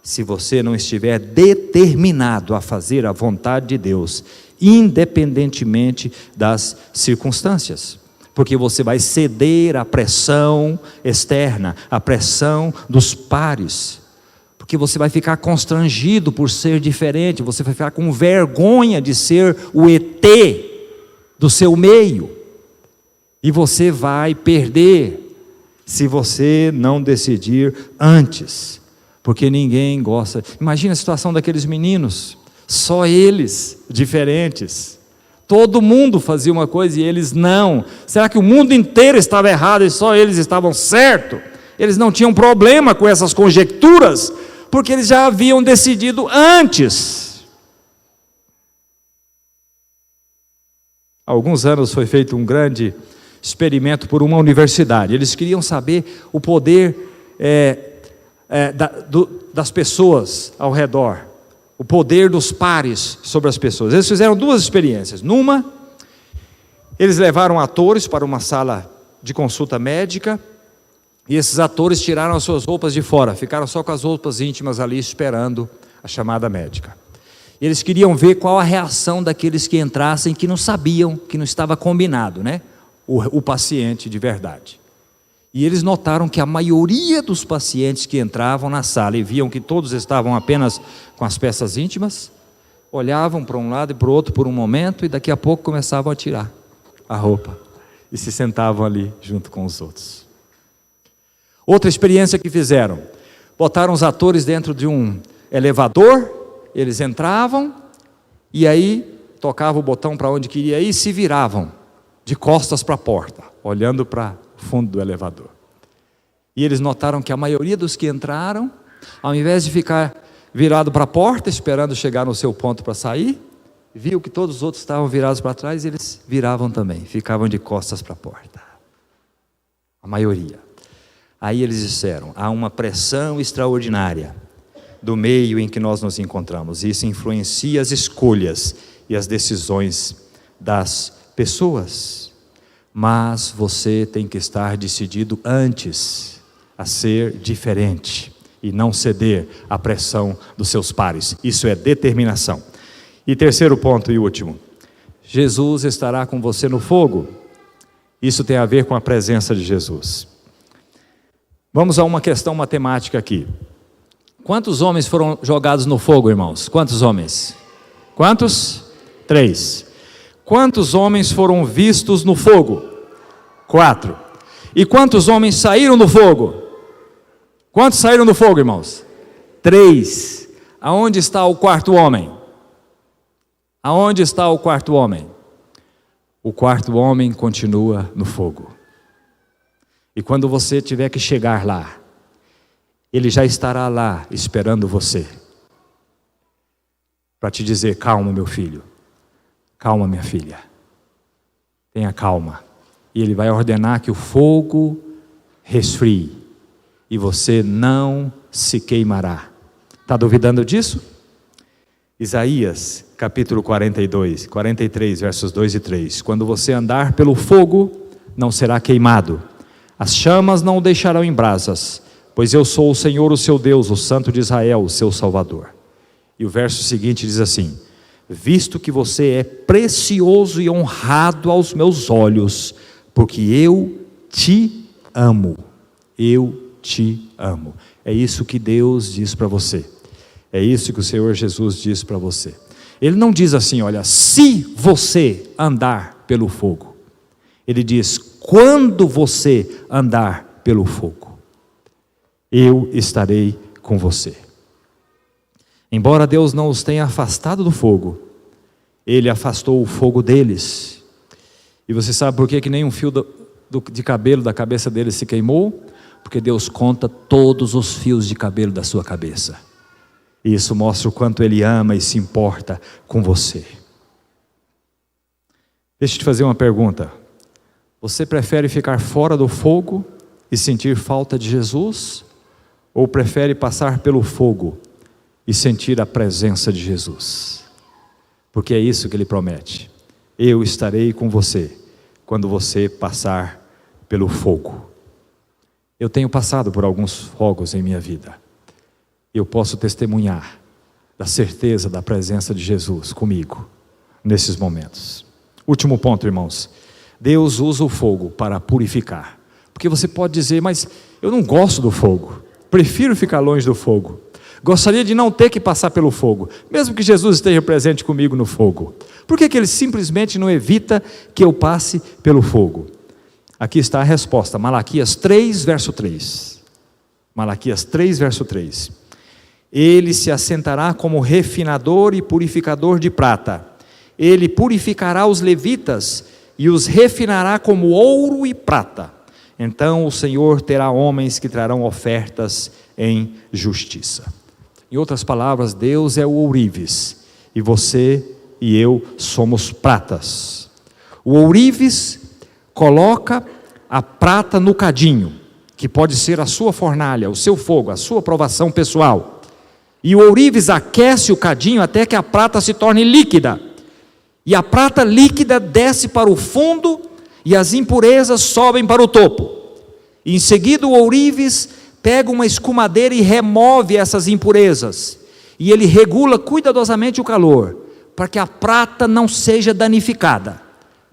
se você não estiver determinado a fazer a vontade de Deus, independentemente das circunstâncias. Porque você vai ceder à pressão externa, à pressão dos pares. Porque você vai ficar constrangido por ser diferente, você vai ficar com vergonha de ser o ET do seu meio. E você vai perder se você não decidir antes. Porque ninguém gosta. Imagina a situação daqueles meninos, só eles diferentes. Todo mundo fazia uma coisa e eles não. Será que o mundo inteiro estava errado e só eles estavam certos? Eles não tinham problema com essas conjecturas, porque eles já haviam decidido antes. Há alguns anos foi feito um grande experimento por uma universidade. Eles queriam saber o poder das pessoas ao redor, o poder dos pares sobre as pessoas. Eles fizeram duas experiências. Numa, eles levaram atores para uma sala de consulta médica, e esses atores tiraram as suas roupas de fora, ficaram só com as roupas íntimas ali esperando a chamada médica. Eles queriam ver qual a reação daqueles que entrassem, que não sabiam, que não estava combinado, né? O paciente de verdade. E eles notaram que a maioria dos pacientes que entravam na sala e viam que todos estavam apenas com as peças íntimas, olhavam para um lado e para o outro por um momento, e daqui a pouco começavam a tirar a roupa e se sentavam ali junto com os outros. Outra experiência que fizeram, botaram os atores dentro de um elevador, eles entravam e aí tocavam o botão para onde queria ir e se viravam de costas para a porta, olhando para o fundo do elevador. E eles notaram que a maioria dos que entraram, ao invés de ficar virado para a porta, esperando chegar no seu ponto para sair, viu que todos os outros estavam virados para trás e eles viravam também, ficavam de costas para a porta. A maioria. Aí eles disseram, há uma pressão extraordinária do meio em que nós nos encontramos. Isso influencia as escolhas e as decisões das pessoas. Mas você tem que estar decidido antes a ser diferente e não ceder à pressão dos seus pares. Isso é determinação. E terceiro ponto e último, Jesus estará com você no fogo. Isso tem a ver com a presença de Jesus. Vamos a uma questão matemática aqui. Quantos homens foram jogados no fogo, irmãos? Quantos homens? Quantos? 3. Quantos homens foram vistos no fogo? 4. E quantos homens saíram do fogo? Quantos saíram do fogo, irmãos? 3. Aonde está o quarto homem? Aonde está o quarto homem? O quarto homem continua no fogo. E quando você tiver que chegar lá, ele já estará lá esperando você, para te dizer, calma meu filho, calma minha filha, tenha calma. E ele vai ordenar que o fogo resfrie, e você não se queimará. Está duvidando disso? Isaías capítulo 43, versos 2 e 3. Quando você andar pelo fogo, não será queimado. As chamas não o deixarão em brasas, pois eu sou o Senhor, o seu Deus, o Santo de Israel, o seu Salvador. E o verso seguinte diz assim: visto que você é precioso e honrado aos meus olhos, porque eu te amo. Eu te amo. É isso que Deus diz para você. É isso que o Senhor Jesus diz para você. Ele não diz assim, olha, se você andar pelo fogo. Ele diz, quando você andar pelo fogo, eu estarei com você. Embora Deus não os tenha afastado do fogo, Ele afastou o fogo deles. E você sabe por que nenhum fio de cabelo da cabeça deles se queimou? Porque Deus conta todos os fios de cabelo da sua cabeça. E isso mostra o quanto Ele ama e se importa com você. Deixa eu te fazer uma pergunta. Você prefere ficar fora do fogo e sentir falta de Jesus? Ou prefere passar pelo fogo e sentir a presença de Jesus? Porque é isso que Ele promete. Eu estarei com você quando você passar pelo fogo. Eu tenho passado por alguns fogos em minha vida. Eu posso testemunhar da certeza da presença de Jesus comigo nesses momentos. Último ponto, irmãos. Deus usa o fogo para purificar. Porque você pode dizer, mas eu não gosto do fogo. Prefiro ficar longe do fogo. Gostaria de não ter que passar pelo fogo, mesmo que Jesus esteja presente comigo no fogo. Por que Ele simplesmente não evita que eu passe pelo fogo? Aqui está a resposta, Malaquias 3, verso 3. Malaquias 3, verso 3. Ele se assentará como refinador e purificador de prata, Ele purificará os levitas e os refinará como ouro e prata. Então o Senhor terá homens que trarão ofertas em justiça. Em outras palavras, Deus é o ourives e você e eu somos pratas. O ourives coloca a prata no cadinho, que pode ser a sua fornalha, o seu fogo, a sua provação pessoal. E o ourives aquece o cadinho até que a prata se torne líquida. E a prata líquida desce para o fundo e as impurezas sobem para o topo. E em seguida o ourives pega uma escumadeira e remove essas impurezas. E ele regula cuidadosamente o calor, para que a prata não seja danificada,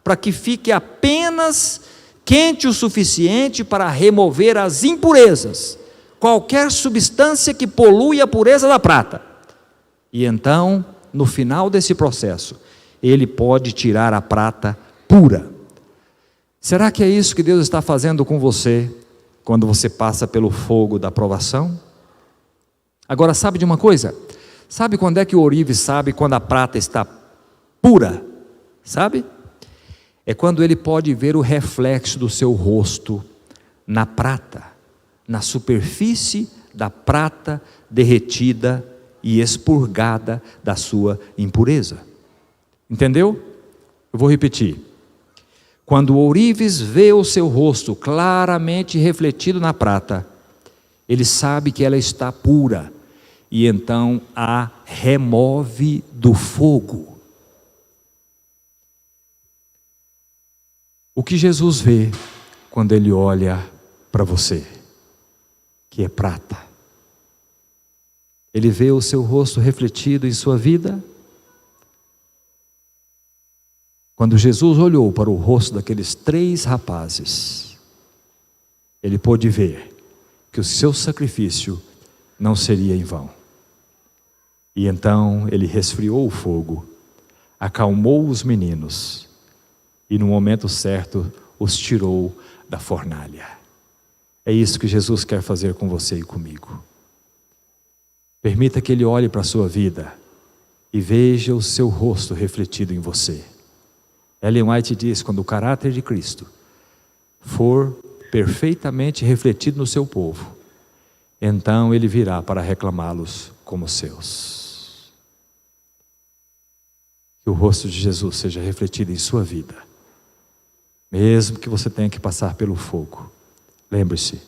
para que fique apenas quente o suficiente para remover as impurezas, qualquer substância que polui a pureza da prata. E então, no final desse processo, ele pode tirar a prata pura. Será que é isso que Deus está fazendo com você, quando você passa pelo fogo da provação? Agora, sabe de uma coisa? Sabe quando é que o ourives sabe quando a prata está pura? Sabe? É quando ele pode ver o reflexo do seu rosto na prata, na superfície da prata derretida e expurgada da sua impureza. Entendeu? Eu vou repetir. Quando o ourives vê o seu rosto claramente refletido na prata, ele sabe que ela está pura e então a remove do fogo. O que Jesus vê quando ele olha para você, que é prata? Ele vê o seu rosto refletido em sua vida? Quando Jesus olhou para o rosto daqueles 3 rapazes, ele pôde ver que o seu sacrifício não seria em vão. E então ele resfriou o fogo, acalmou os meninos e no momento certo os tirou da fornalha. É isso que Jesus quer fazer com você e comigo. Permita que Ele olhe para a sua vida e veja o seu rosto refletido em você. Ellen White diz: quando o caráter de Cristo for perfeitamente refletido no seu povo, então Ele virá para reclamá-los como seus. Que o rosto de Jesus seja refletido em sua vida, mesmo que você tenha que passar pelo fogo. Lembre-se,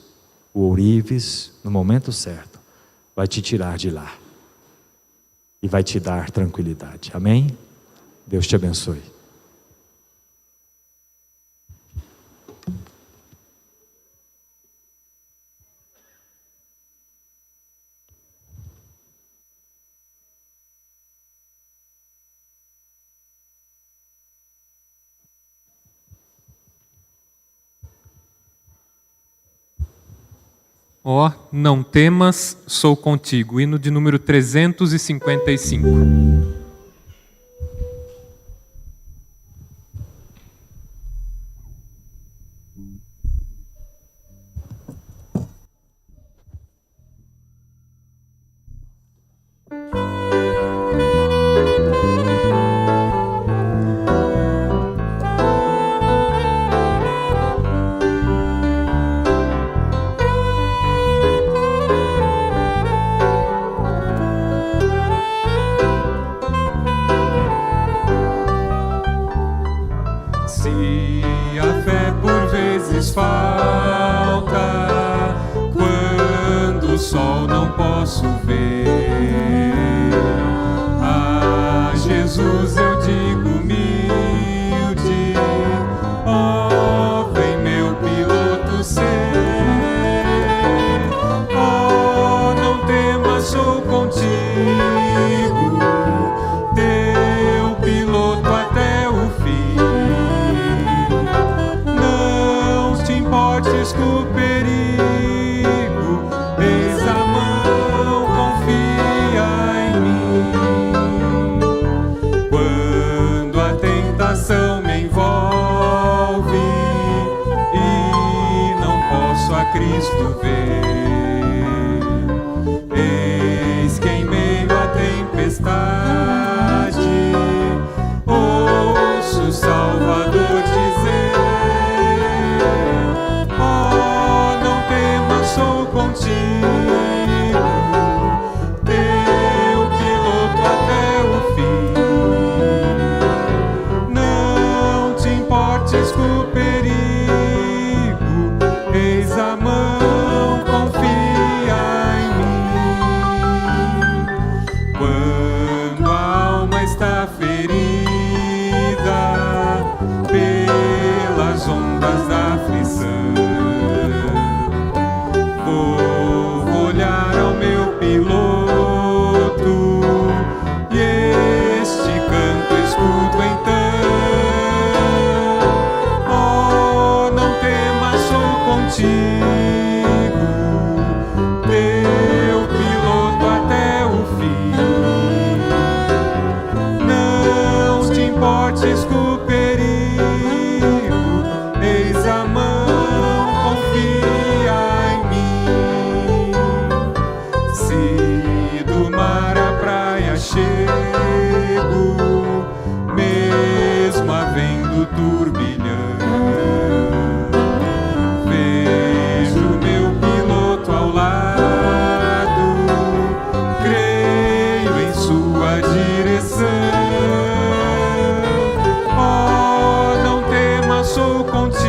o ourives, no momento certo, vai te tirar de lá e vai te dar tranquilidade. Amém? Deus te abençoe. Ó, não temas, sou contigo. Hino de número 355. falta quando o sol não posso ver. A Jesus eu digo humilde, ó, vem meu piloto ser. Ó, não temas, sou contigo, teu piloto até o fim. Não te importes com o perigo, eis a mão, confia em mim. Quando a tentação me envolve e não posso a Cristo ver, eis que em meio à tempestade contigo, teu piloto até o fim. Não te importes com o perigo, eis a mão, confia em mim. Se do mar à praia chego, mesmo havendo turbilhão, vejo meu piloto ao lado, creio em sua direção. Oh, não temas, sou contigo,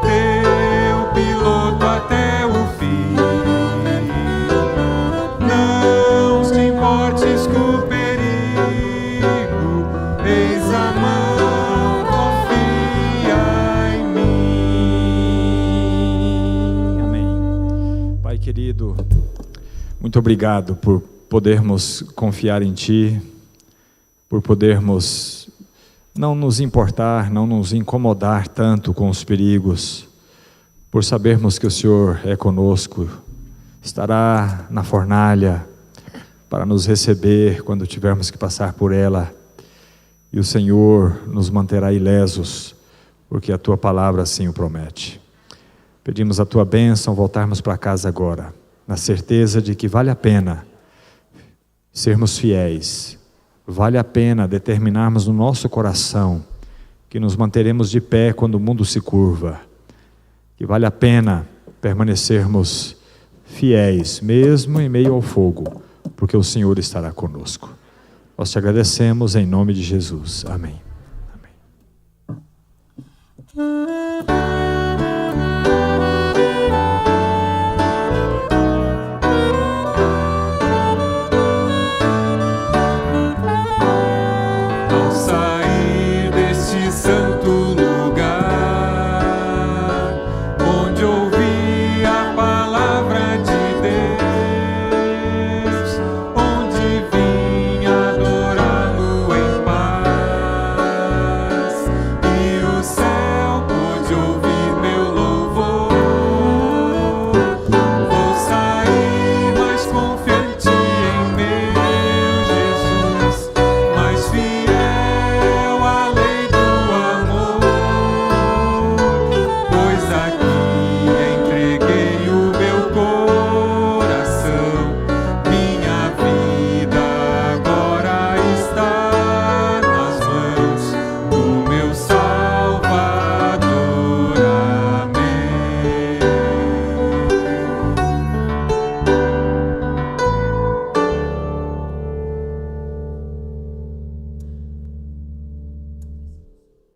teu piloto até o fim. Não te importes com o perigo, eis a mão, confia em mim. Amém. Pai querido, muito obrigado por podermos confiar em Ti, por podermos não nos importar, não nos incomodar tanto com os perigos, por sabermos que o Senhor é conosco, estará na fornalha para nos receber quando tivermos que passar por ela, e o Senhor nos manterá ilesos, porque a Tua palavra assim o promete. Pedimos a Tua bênção, voltarmos para casa agora, na certeza de que vale a pena sermos fiéis, vale a pena determinarmos no nosso coração que nos manteremos de pé quando o mundo se curva, que vale a pena permanecermos fiéis, mesmo em meio ao fogo, porque o Senhor estará conosco. Nós te agradecemos em nome de Jesus. Amém. Ao sair deste santo